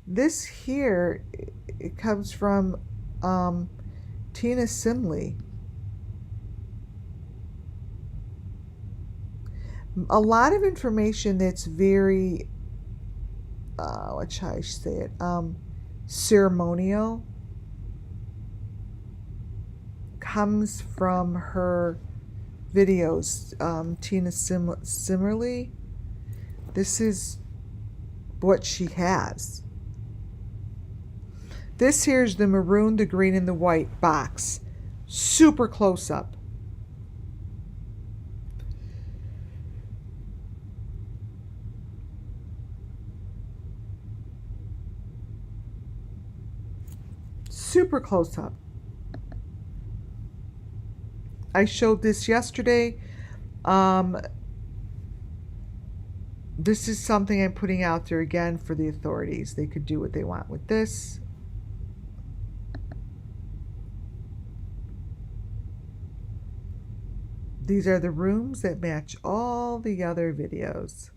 This here, it comes from Tina Simley. A lot of information that's very, what shall I say it, ceremonial, comes from her videos. Tina Simmerly, this is what she has. This here's the maroon, the green, and the white box. Super close up. Super close up. I showed this yesterday. This is something I'm putting out there again for the authorities. They could do what they want with this. These are the rooms that match all the other videos.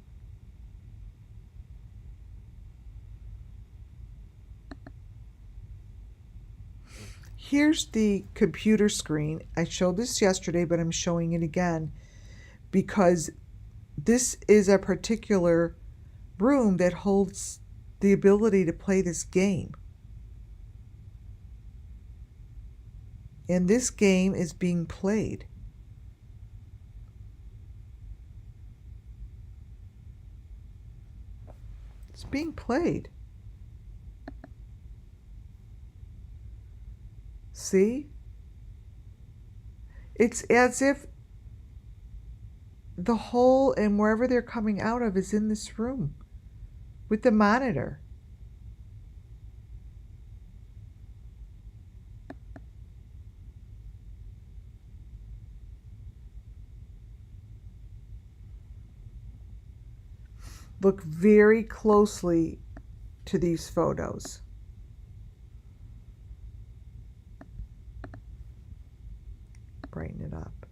Here's the computer screen. I showed this yesterday, but I'm showing it again because this is a particular room that holds the ability to play this game. And this game is being played. It's being played. See? It's as if the hole and wherever they're coming out of is in this room with the monitor. Look very closely to these photos. Brighten it up.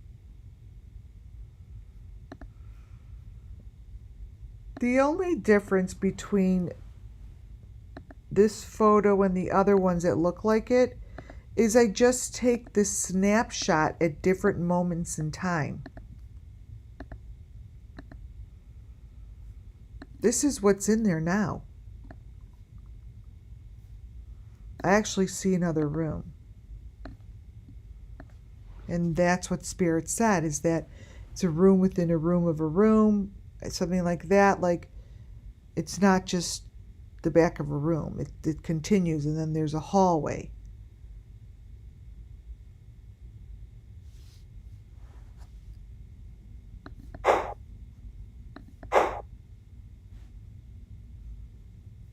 The only difference between this photo and the other ones that look like it is I just take this snapshot at different moments in time. This is what's in there now. I actually see another room. And that's what Spirit said, is that it's a room within a room of a room, something like that. Like, it's not just the back of a room. It continues, and then there's a hallway.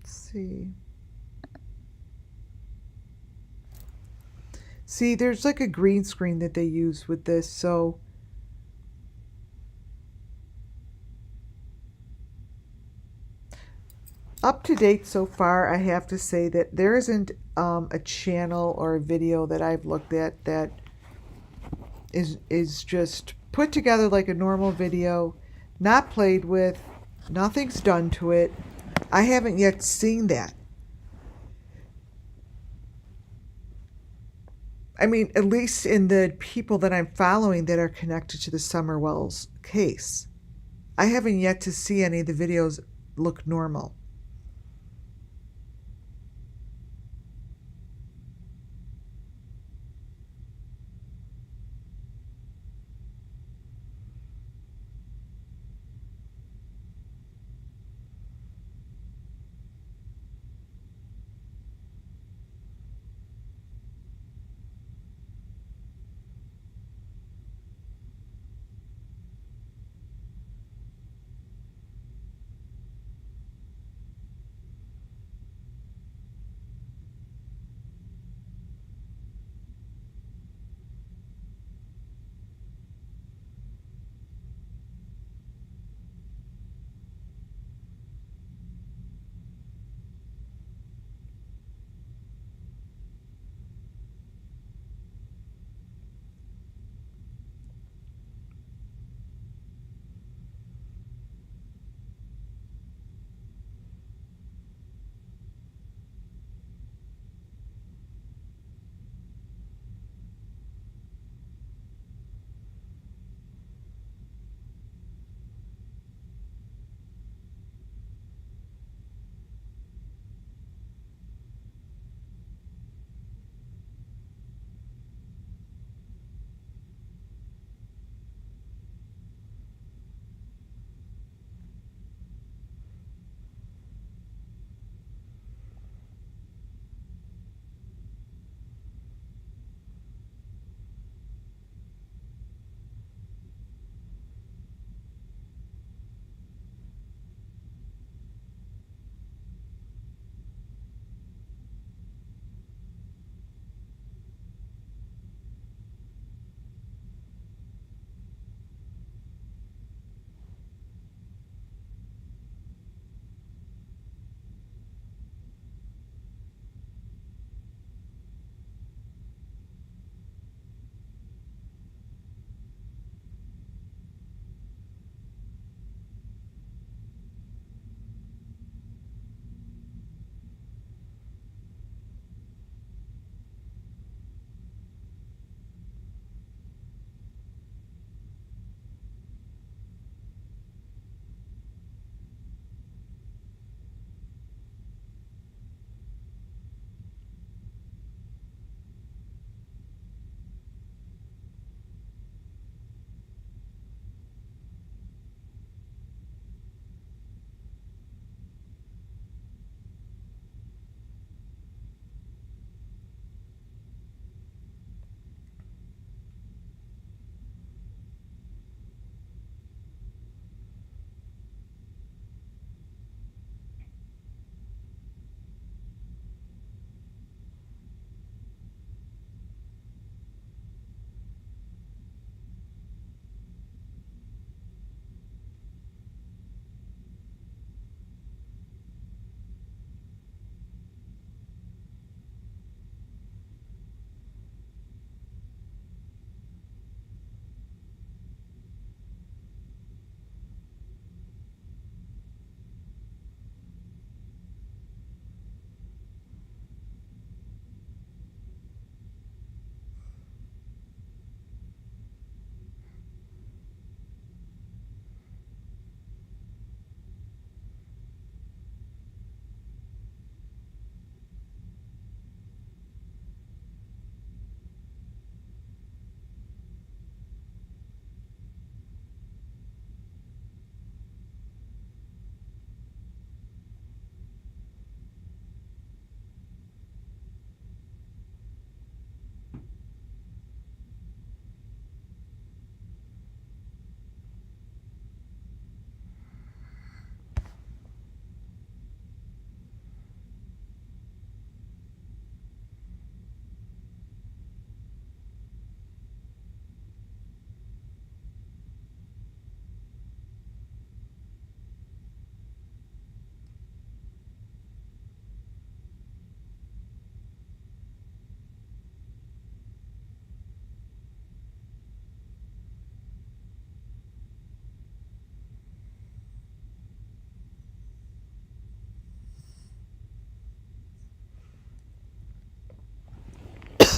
Let's see. See, there's like a green screen that they use with this, so up to date so far. I have to say that there isn't a channel or a video that I've looked at that is just put together like a normal video, not played with, nothing's done to it. I haven't yet seen that. I mean, at least in the people that I'm following that are connected to the SUMMERWELLS case. I haven't yet to see any of the videos look normal.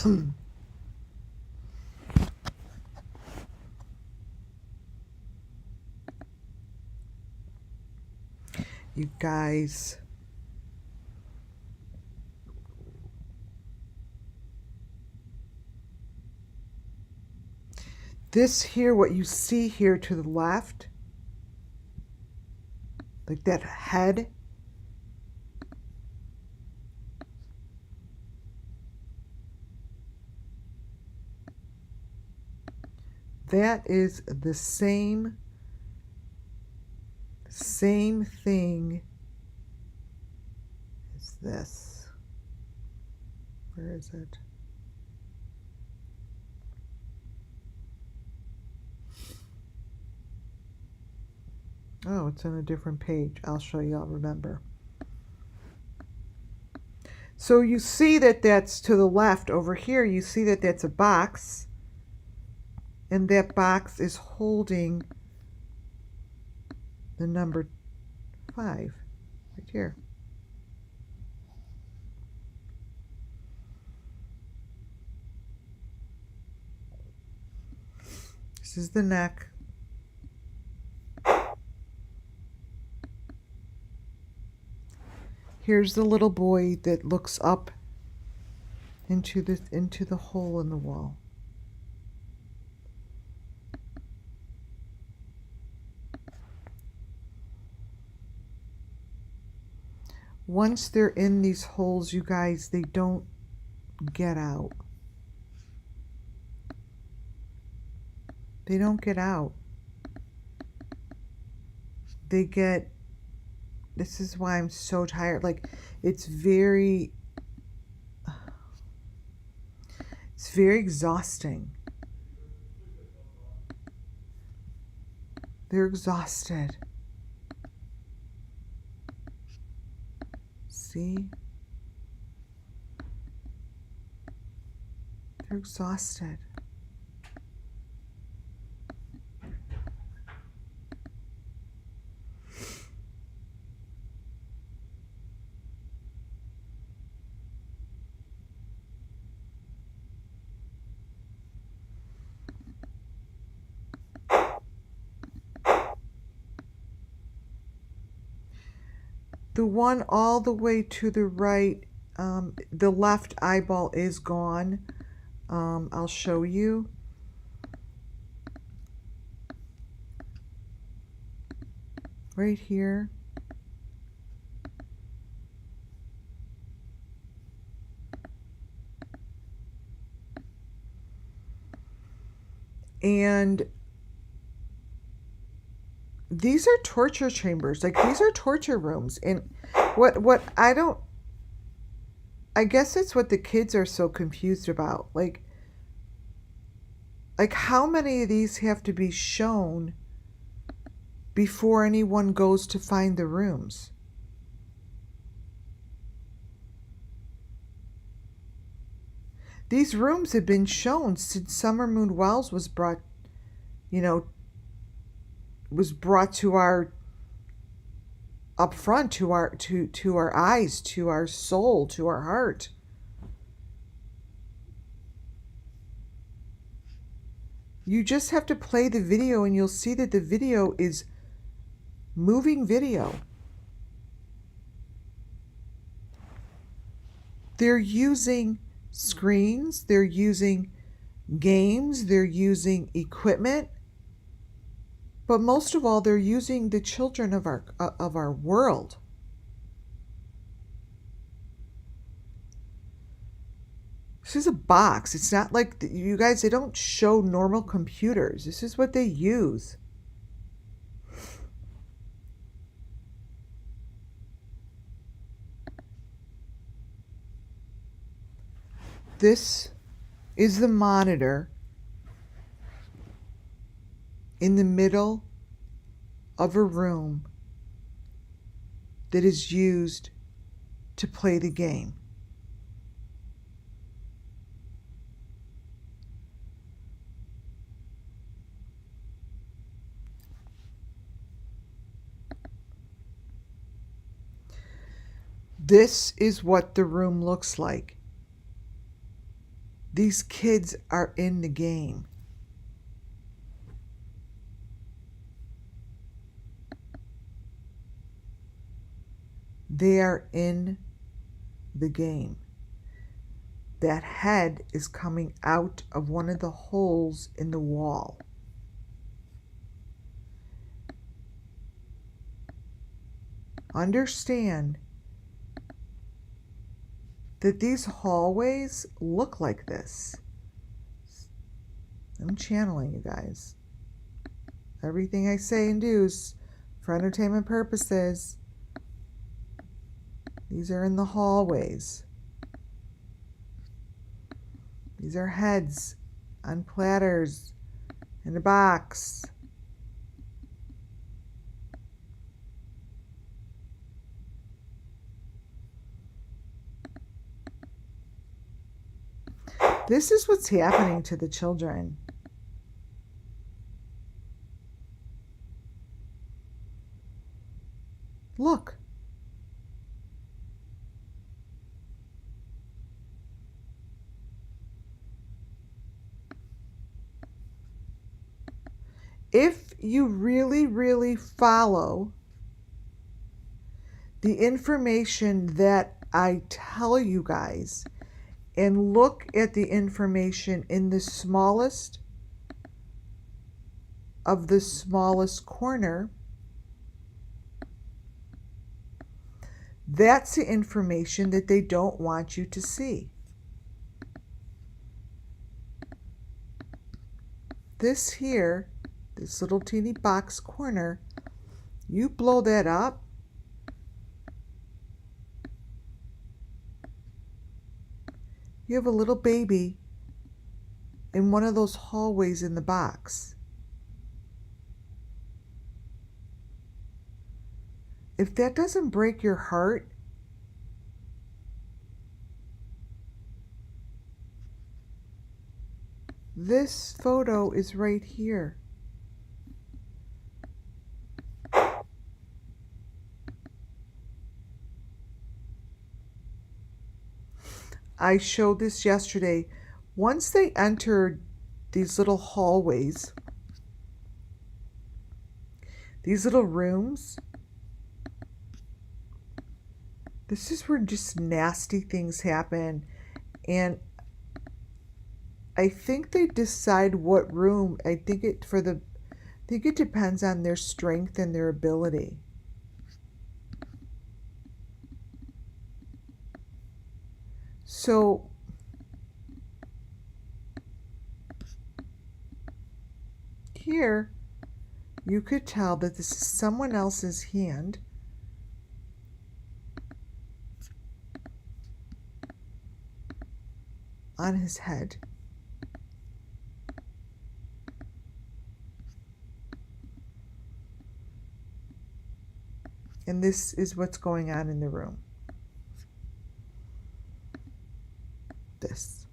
You guys, this here, what you see here to the left, like that head, that is the same thing as this. Where is it? Oh, it's on a different page. I'll show you, I'll remember. So you see that that's to the left over here. You see that that's a box. And that box is holding the number 5 right here. This is the neck. Here's the little boy that looks up into the hole in the wall. Once they're in these holes, you guys, they don't get out. They don't get out. They get, this is why I'm so tired. Like, it's very exhausting. They're exhausted. See? They're exhausted. The one all the way to the right, the left eyeball is gone. I'll show you. Right here. And these are torture chambers. Like, these are torture rooms. And what I guess it's what the kids are so confused about. Like how many of these have to be shown before anyone goes to find the rooms? These rooms have been shown since SUMMERWELLS was brought, was brought to our, up front, to our eyes, to our soul, to our heart. You just have to play the video and you'll see that the video is moving video. They're using screens, they're using games, they're using equipment, but most of all, they're using the children of our world. This is a box. It's not like, you guys, they don't show normal computers. This is what they use. This is the monitor in the middle of a room that is used to play the game. This is what the room looks like. These kids are in the game. They are in the game. That head is coming out of one of the holes in the wall. Understand that these hallways look like this. I'm channeling you guys. Everything I say and do is for entertainment purposes. These are in the hallways. These are heads on platters in a box. This is what's happening to the children. Look. If you really, really follow the information that I tell you guys and look at the information in the smallest of the smallest corner, that's the information that they don't want you to see. This here, this little teeny box corner, you blow that up, you have a little baby in one of those hallways in the box. If that doesn't break your heart, this photo is right here. I showed this yesterday. Once they entered these little hallways, these little rooms, this is where just nasty things happen. And I think they decide what room. I think it depends on their strength and their ability. So here you could tell that this is someone else's hand. On his head. And this is what's going on in the room. This.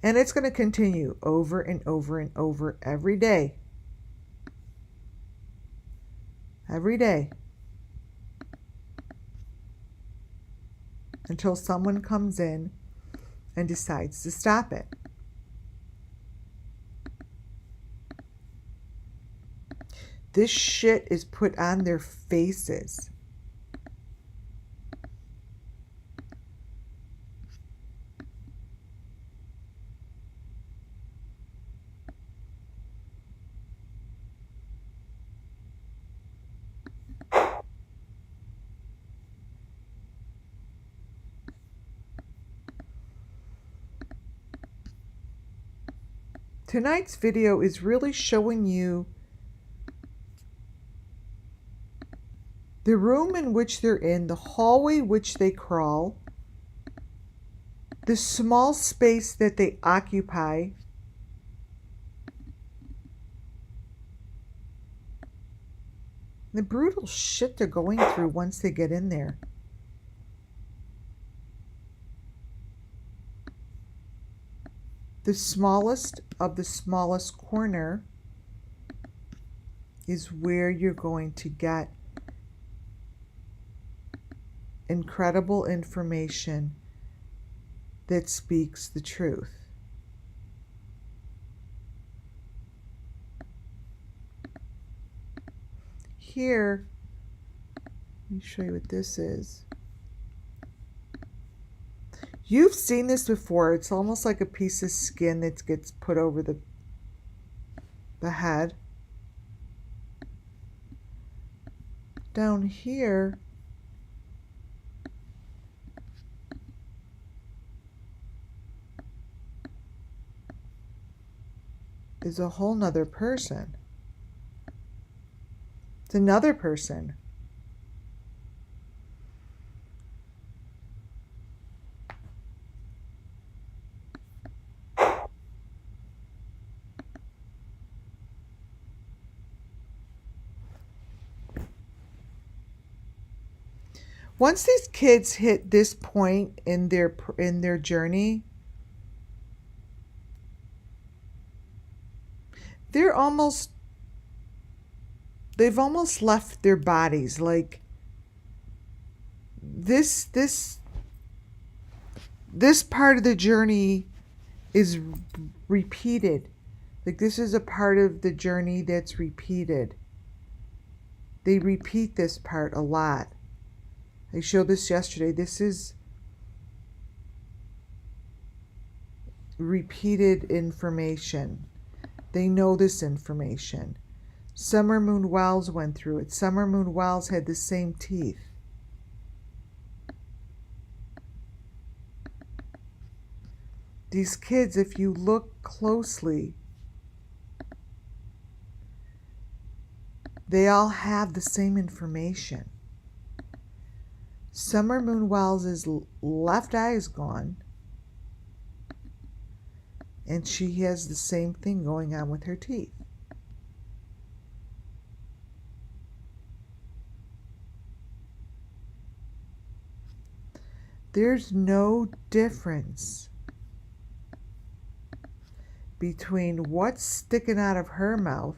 And it's going to continue over and over and over every day. Every day. Until someone comes in and decides to stop it. This shit is put on their faces. Tonight's video is really showing you the room in which they're in, the hallway which they crawl, the small space that they occupy, the brutal shit they're going through once they get in there. The smallest of the smallest corner is where you're going to get incredible information that speaks the truth. Here, let me show you what this is. You've seen this before. It's almost like a piece of skin that gets put over the head. Down here is a whole nother person. It's another person. Once these kids hit this point in their journey, they've almost left their bodies. Like this part of the journey is repeated. Like this is a part of the journey that's repeated. They repeat this part a lot. I showed this yesterday. This is repeated information. They know this information. Summer Moon Wells went through it. Summer Moon Wells had the same teeth. These kids, if you look closely, they all have the same information. Summer Moon Wells' left eye is gone, and she has the same thing going on with her teeth. There's no difference between what's sticking out of her mouth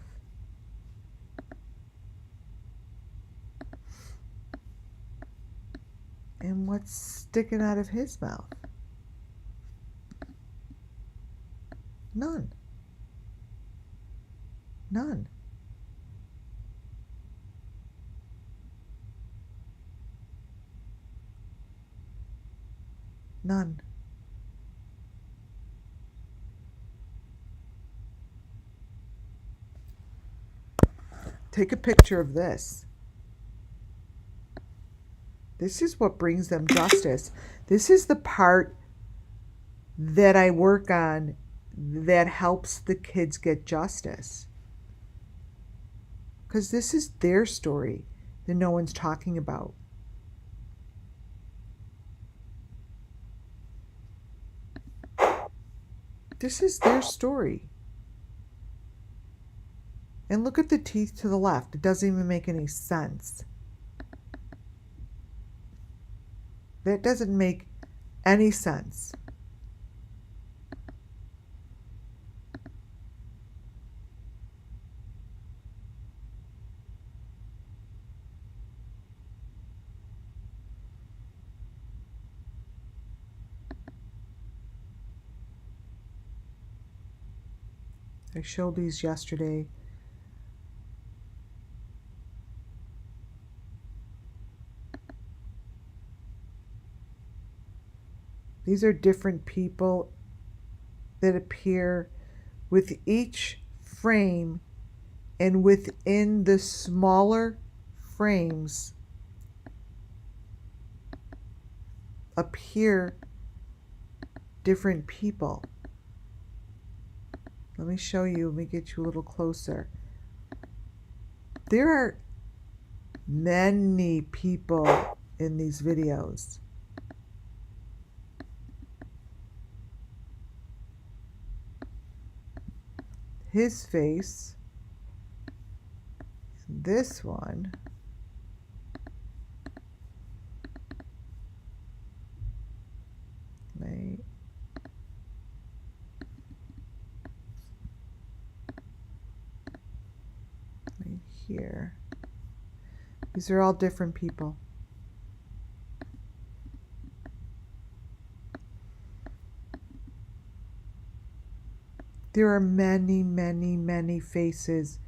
and what's sticking out of his mouth. None. None. None. Take a picture of this. This is what brings them justice. This is the part that I work on that helps the kids get justice. Because this is their story that no one's talking about. This is their story. And look at the teeth to the left. It doesn't even make any sense. That doesn't make any sense. I showed these yesterday. These are different people that appear with each frame, and within the smaller frames appear different people. Let me show you. Let me get you a little closer. There are many people in these videos. His face, this one, right, right here. These are all different people. There are many, many, many faces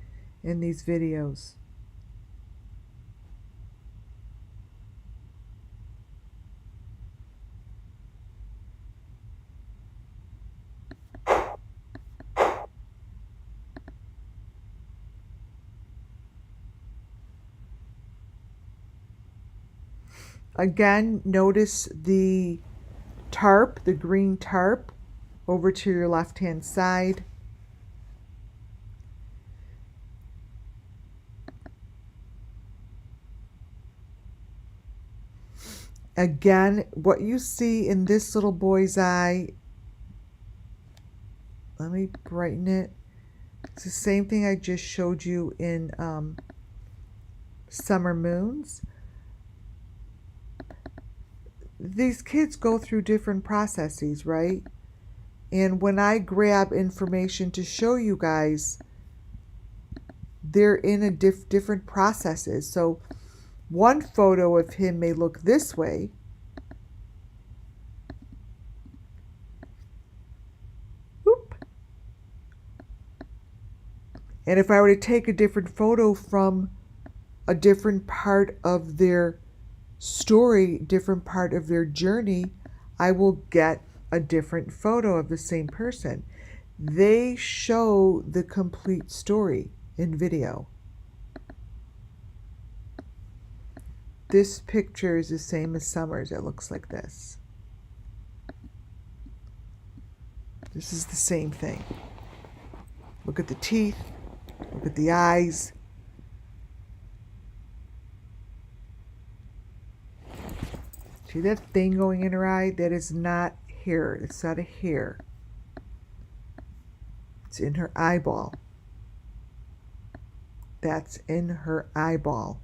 in these videos. Again, notice the tarp, the green tarp, over to your left-hand side. Again, what you see in this little boy's eye, let me brighten it. It's the same thing I just showed you in Summer Moons. These kids go through different processes, right? And when I grab information to show you guys, they're in a different processes. So one photo of him may look this way. Oop. And if I were to take a different photo from a different part of their story, different part of their journey, I will get a different photo of the same person. They show the complete story in video. This picture is the same as Summer's. It looks like this. This is the same thing. Look at the teeth. Look at the eyes. See that thing going in her eye? That is not hair. It's not a hair. It's in her eyeball. That's in her eyeball.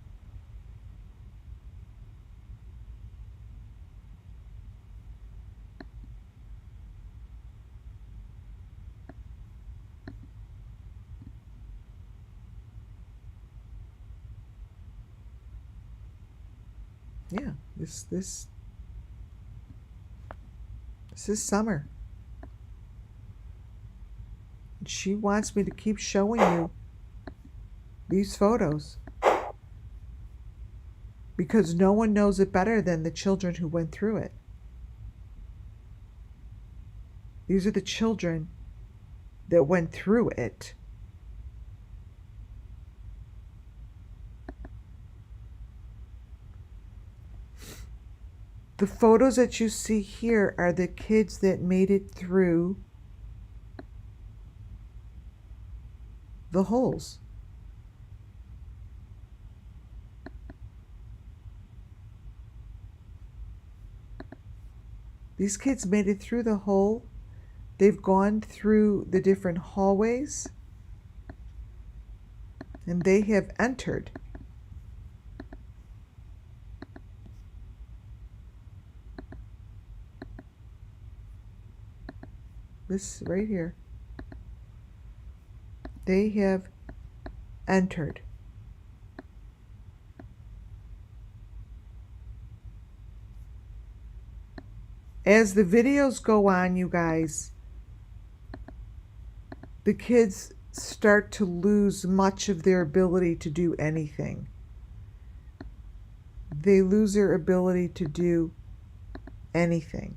Yeah, this is Summer. She wants me to keep showing you these photos because no one knows it better than the children who went through it. These are the children that went through it. The photos that you see here are the kids that made it through the holes. These kids made it through the hole. They've gone through the different hallways and they have entered. This right here. They have entered. As the videos go on, you guys, the kids start to lose much of their ability to do anything. They lose their ability to do anything.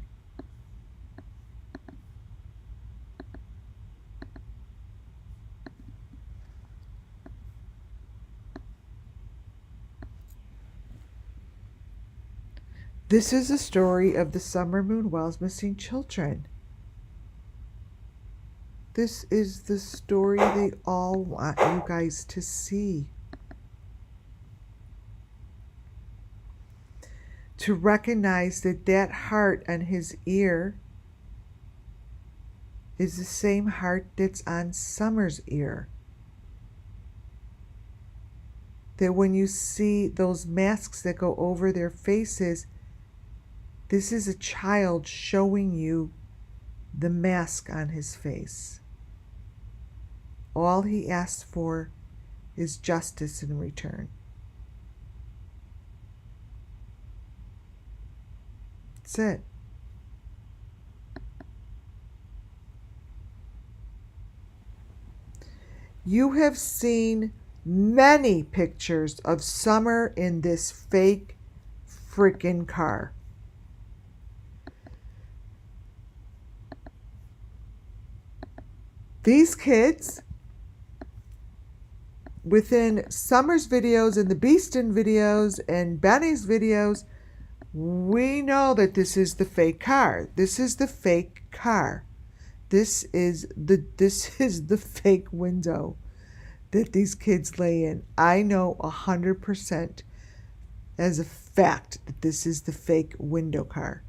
This is a story of the SUMMERWELLS missing children. This is the story they all want you guys to see. To recognize that that heart on his ear is the same heart that's on Summer's ear. That when you see those masks that go over their faces, this is a child showing you the mask on his face. All he asked for is justice in return. That's it. You have seen many pictures of Summer in this fake freaking car. These kids, within Summer's videos and the Beeston videos and Benny's videos, we know that this is the fake car. This is the fake car. This is the fake window that these kids lay in. I know 100% as a fact that this is the fake window car.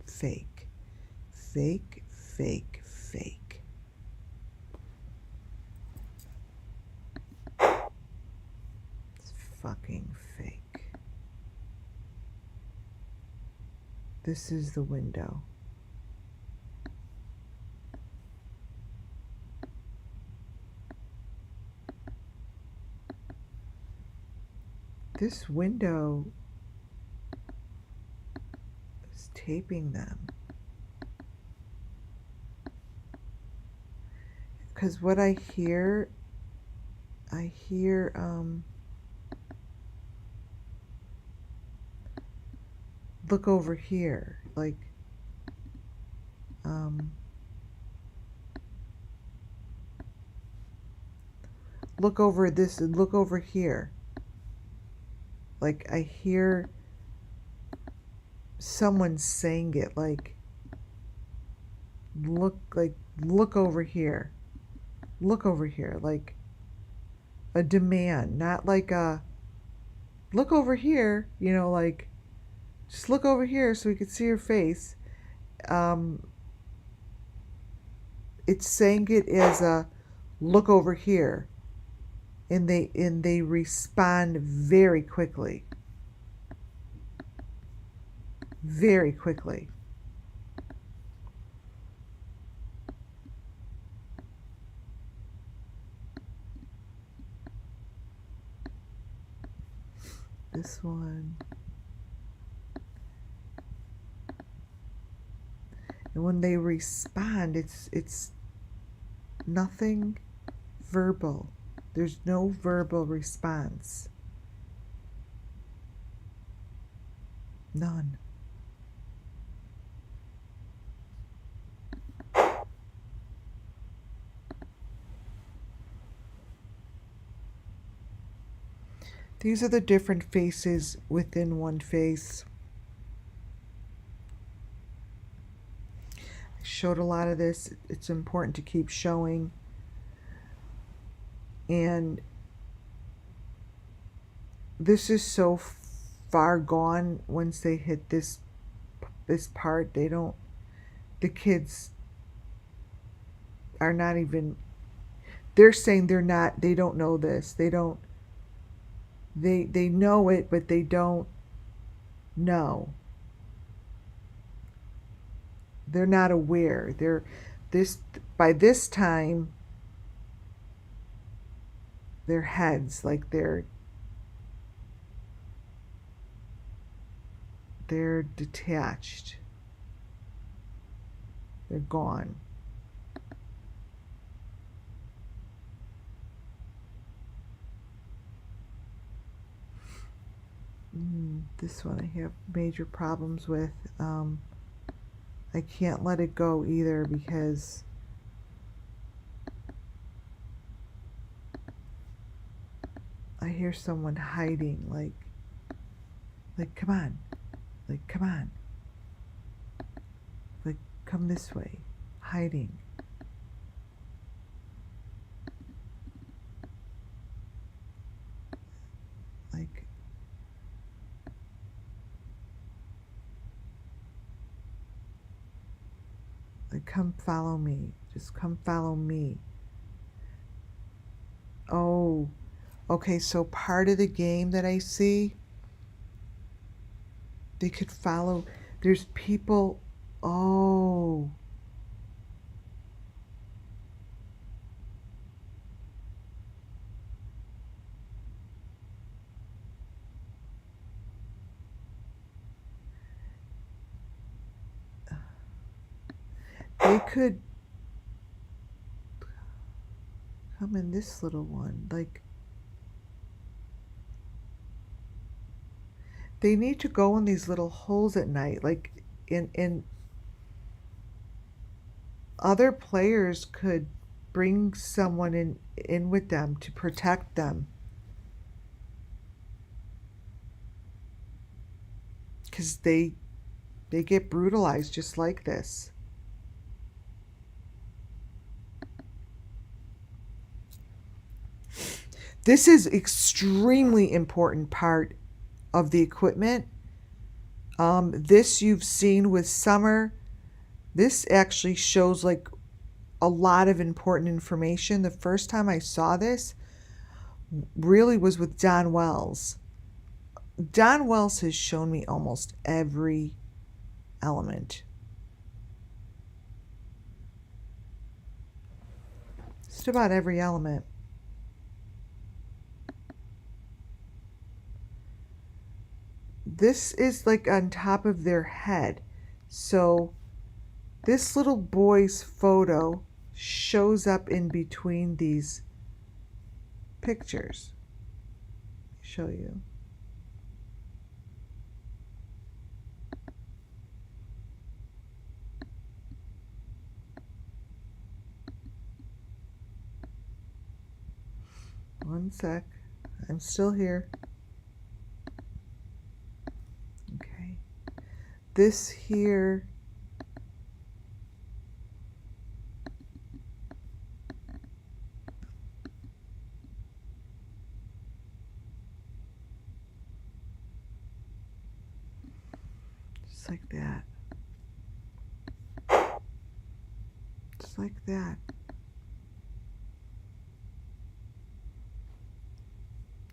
Fake. Fake, fake, fake. It's fucking fake. This is the window. This window is taping them. Because what I hear, look over here, like, look over this and look over here. Like, I hear someone saying it, like, look over here. Look over here, like a demand, not like a look over here, you know, like just look over here so we can see your face. It's saying it as a look over here, and they respond very quickly. Very quickly. This one. And when they respond, it's nothing verbal. There's no verbal response. None. These are the different faces within one face. I showed a lot of this. It's important to keep showing. And this is so far gone once they hit this part. The kids are not even, they're saying they don't know this. They know it, but they don't know. They're not aware. By this time, their heads, like they're detached. They're gone. This one I have major problems with. I can't let it go either because I hear someone hiding, like come on, come on, like come this way, hiding. Like, come follow me. Just come follow me. Oh, okay, so part of the game that I see, they could follow. There's people. Oh. they could come in this little one. Like, they need to go in these little holes at night. Like, in other players could bring someone in with them to protect them. Because they get brutalized just like this. This is extremely important part of the equipment. This you've seen with Summer. This actually shows like a lot of important information. The first time I saw this really was with Don Wells. Don Wells has shown me almost every element. Just about every element. This is like on top of their head. So this little boy's photo shows up in between these pictures. Show you. One sec. I'm still here. Okay. This here just like that. Just like that.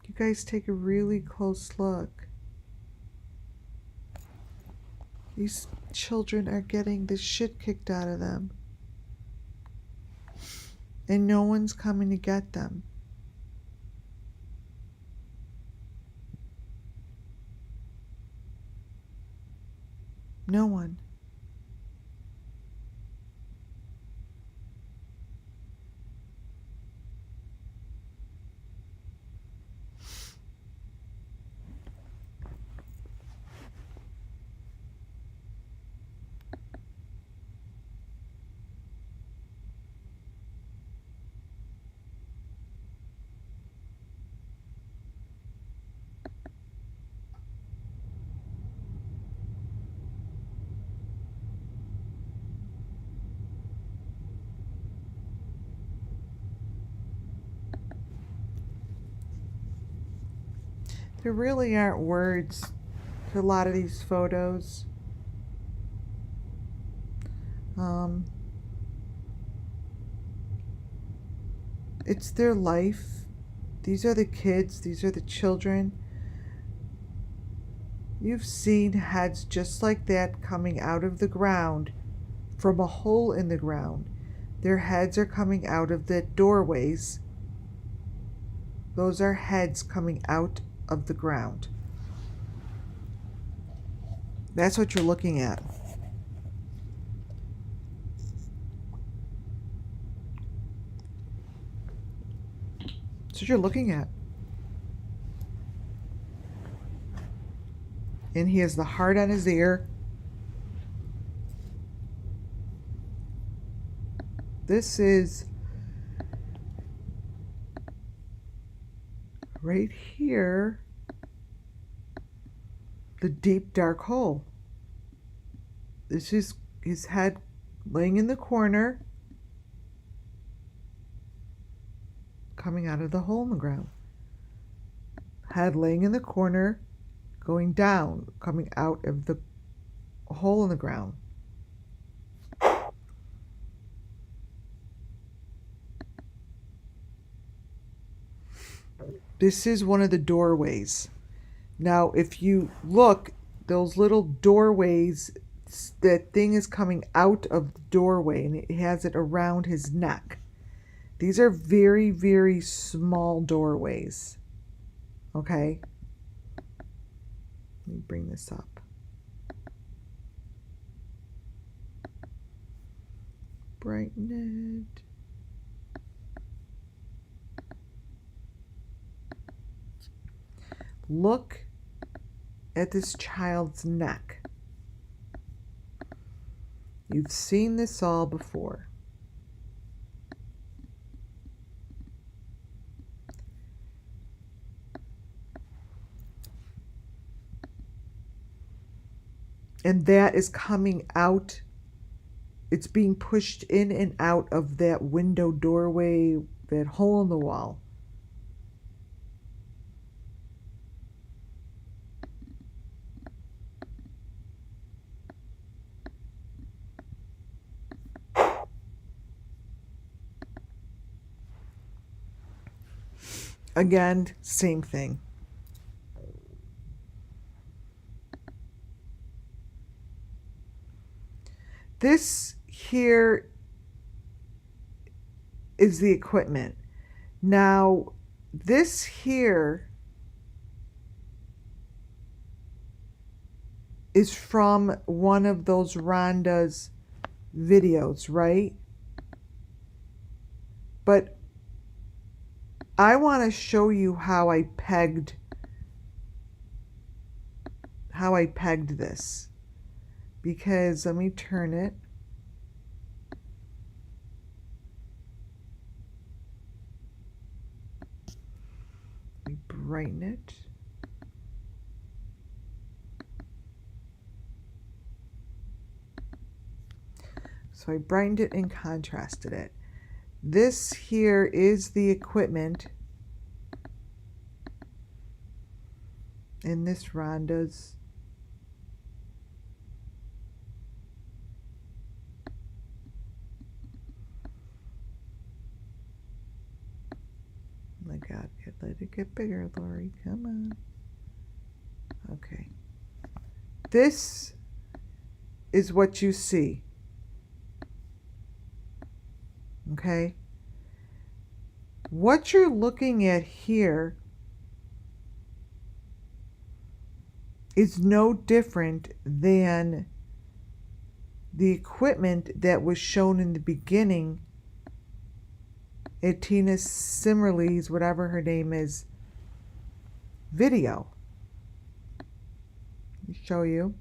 You guys take a really close look. These children are getting the shit kicked out of them. And no one's coming to get them. No one. There really aren't words for a lot of these photos. It's their life. These are the kids. These are the children. You've seen heads just like that coming out of the ground from a hole in the ground. Their heads are coming out of the doorways. Those are heads coming out of the ground. That's what you're looking at. That's what you're looking at. And he has the heart on his ear. This is right here, the deep dark hole. This is his head laying in the corner, coming out of the hole in the ground. Head laying in the corner, going down, coming out of the hole in the ground. This is one of the doorways. Now, if you look, those little doorways, that thing is coming out of the doorway and it has it around his neck. These are very, very small doorways. Okay? Let me bring this up. brighten it. Look at this child's neck. You've seen this all before. And that is coming out. It's being pushed in and out of that window, doorway, that hole in the wall. Again, same thing. This here is the equipment. Now, this here is from one of those Rhonda's videos, right? But I want to show you how I pegged this, because let me turn it. Let me brighten it. So I brightened it and contrasted it. This here is the equipment in this Rhonda's. Oh my God, let it get bigger, Lori. Come on. Okay. This is what you see. Okay? What you're looking at here is no different than the equipment that was shown in the beginning at Tina Simmerly's, whatever her name is, video. Let me show you.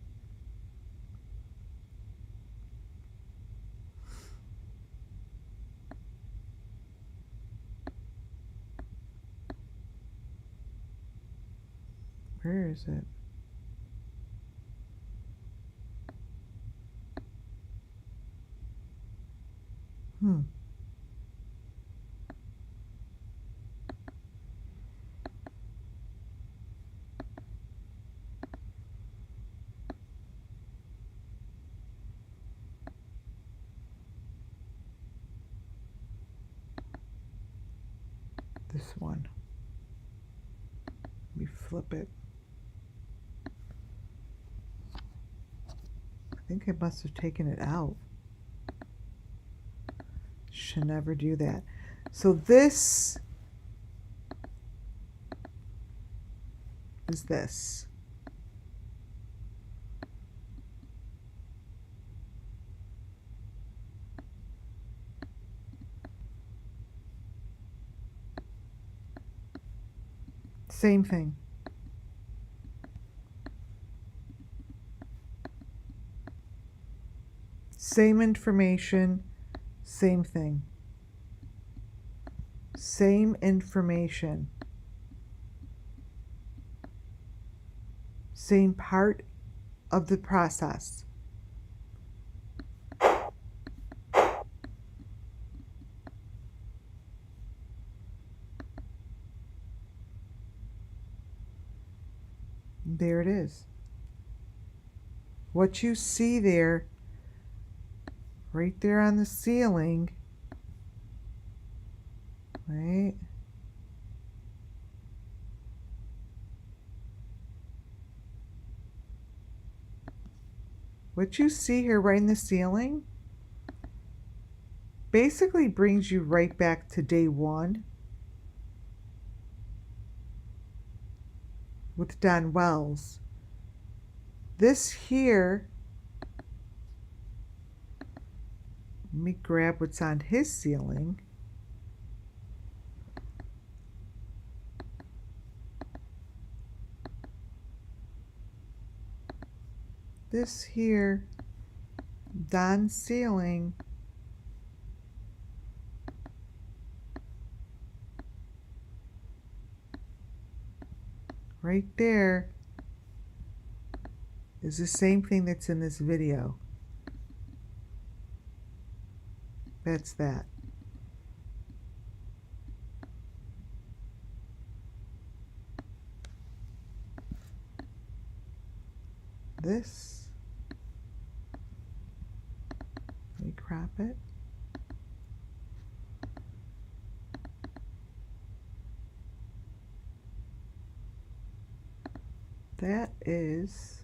Where is it? This one. Let me flip it. I think I must have taken it out. Should never do that. So this is this. Same thing. Same information, same thing. Same information. Same part of the process. There it is. What you see there, right there on the ceiling, right? What you see here right in the ceiling basically brings you right back to day one with Don Wells. This here Let me grab what's on his ceiling. This here, Don's ceiling, right there, is the same thing that's in this video. That's that. This, let me crop it. That is,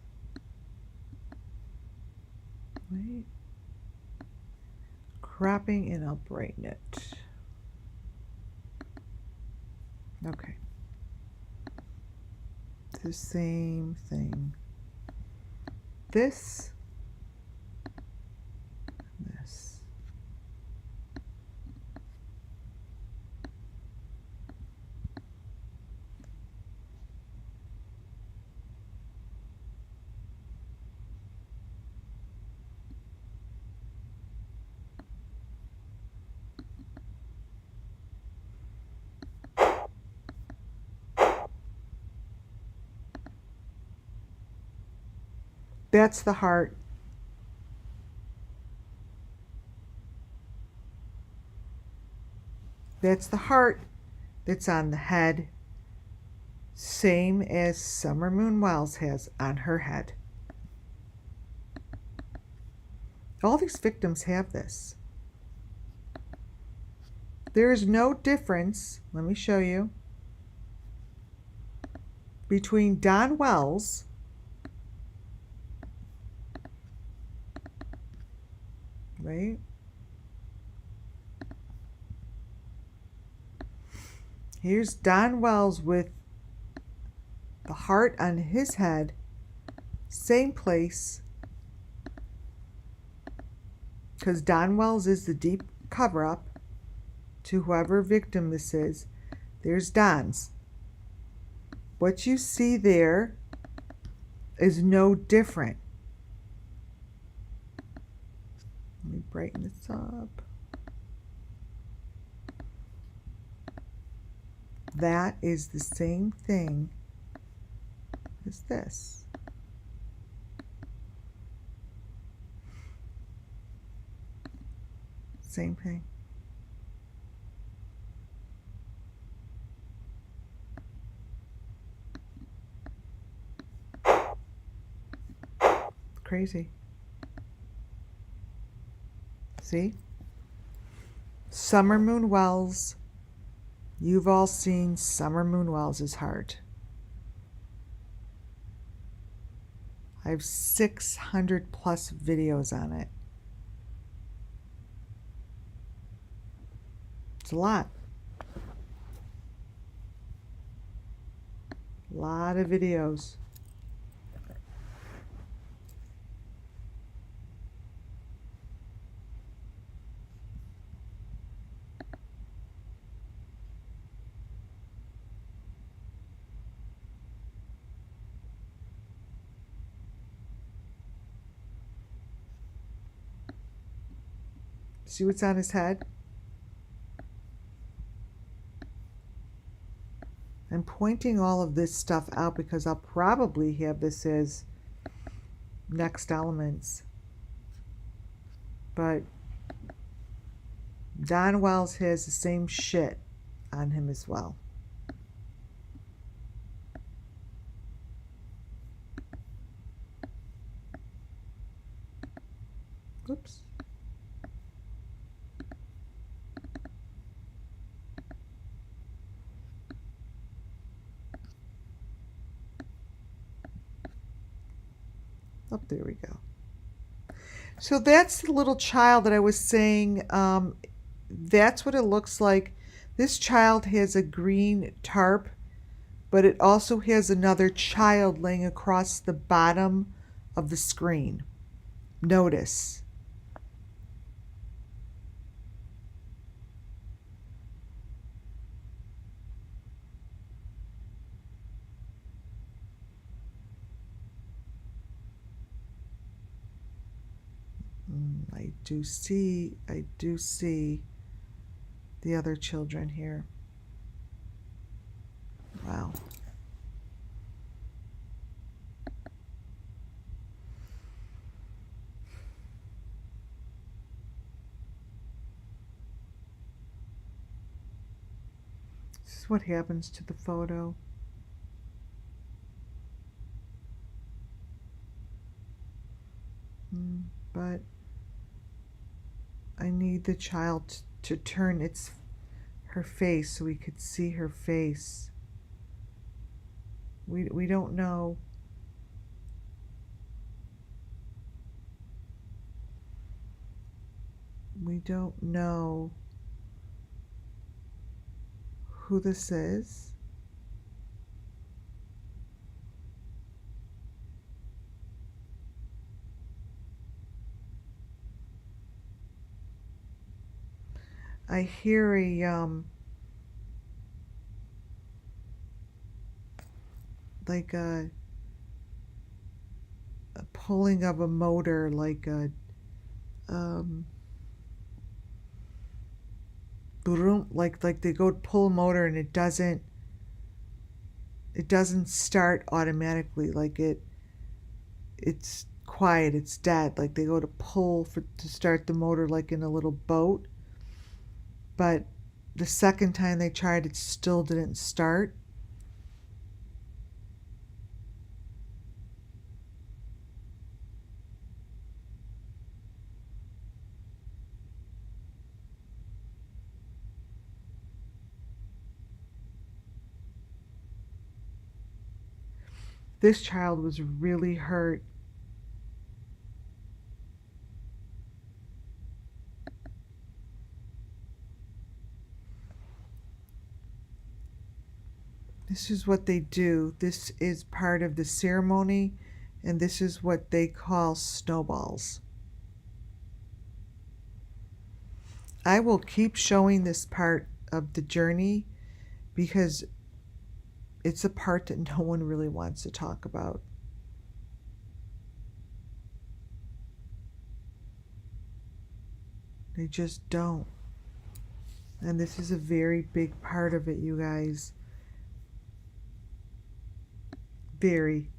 wait, cropping, and I'll brighten it. Okay. It's the same thing. This, this. That's the heart. That's the heart that's on the head, same as Summer Moon Wells has on her head. All these victims have this. There is no difference, let me show you, between Don Wells right? Here's Don Wells with the heart on his head, same place, because Don Wells is the deep cover-up to whoever victim this is. There's Don's. What you see there is no different. Let me brighten this up. That is the same thing as this. Same thing. Crazy. See? Summer Moon Wells. You've all seen Summer Moon Wells' heart. I have 600 plus videos on it. It's a lot. A lot of videos. See what's on his head? I'm pointing all of this stuff out because I'll probably have this as next elements. But Don Wells has the same shit on him as well. Oops. Oh, there we go. So that's the little child that I was saying. That's what it looks like. This child has a green tarp, but it also has another child laying across the bottom of the screen. Notice. I do see the other children here. Wow. This is what happens to the photo. But I need the child to turn her face so we could see her face. We don't know. We don't know who this is. I hear like a pulling of a motor, like a boom, like they go to pull a motor and it doesn't start automatically, like it's quiet, it's dead, like they go to pull to start the motor like in a little boat, but the second time they tried it still didn't start. This child was really hurt. This is what they do. This is part of the ceremony, and this is what they call snowballs. I will keep showing this part of the journey because it's a part that no one really wants to talk about. They just don't. And this is a very big part of it, you guys. Very.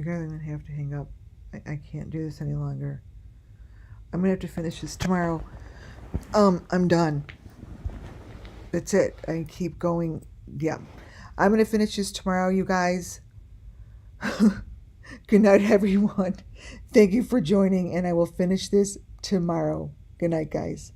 You guys are going to have to hang up. I can't do this any longer. I'm going to have to finish this tomorrow. I'm done. That's it. I keep going. Yeah. I'm going to finish this tomorrow, you guys. Good night, everyone. Thank you for joining, and I will finish this tomorrow. Good night, guys.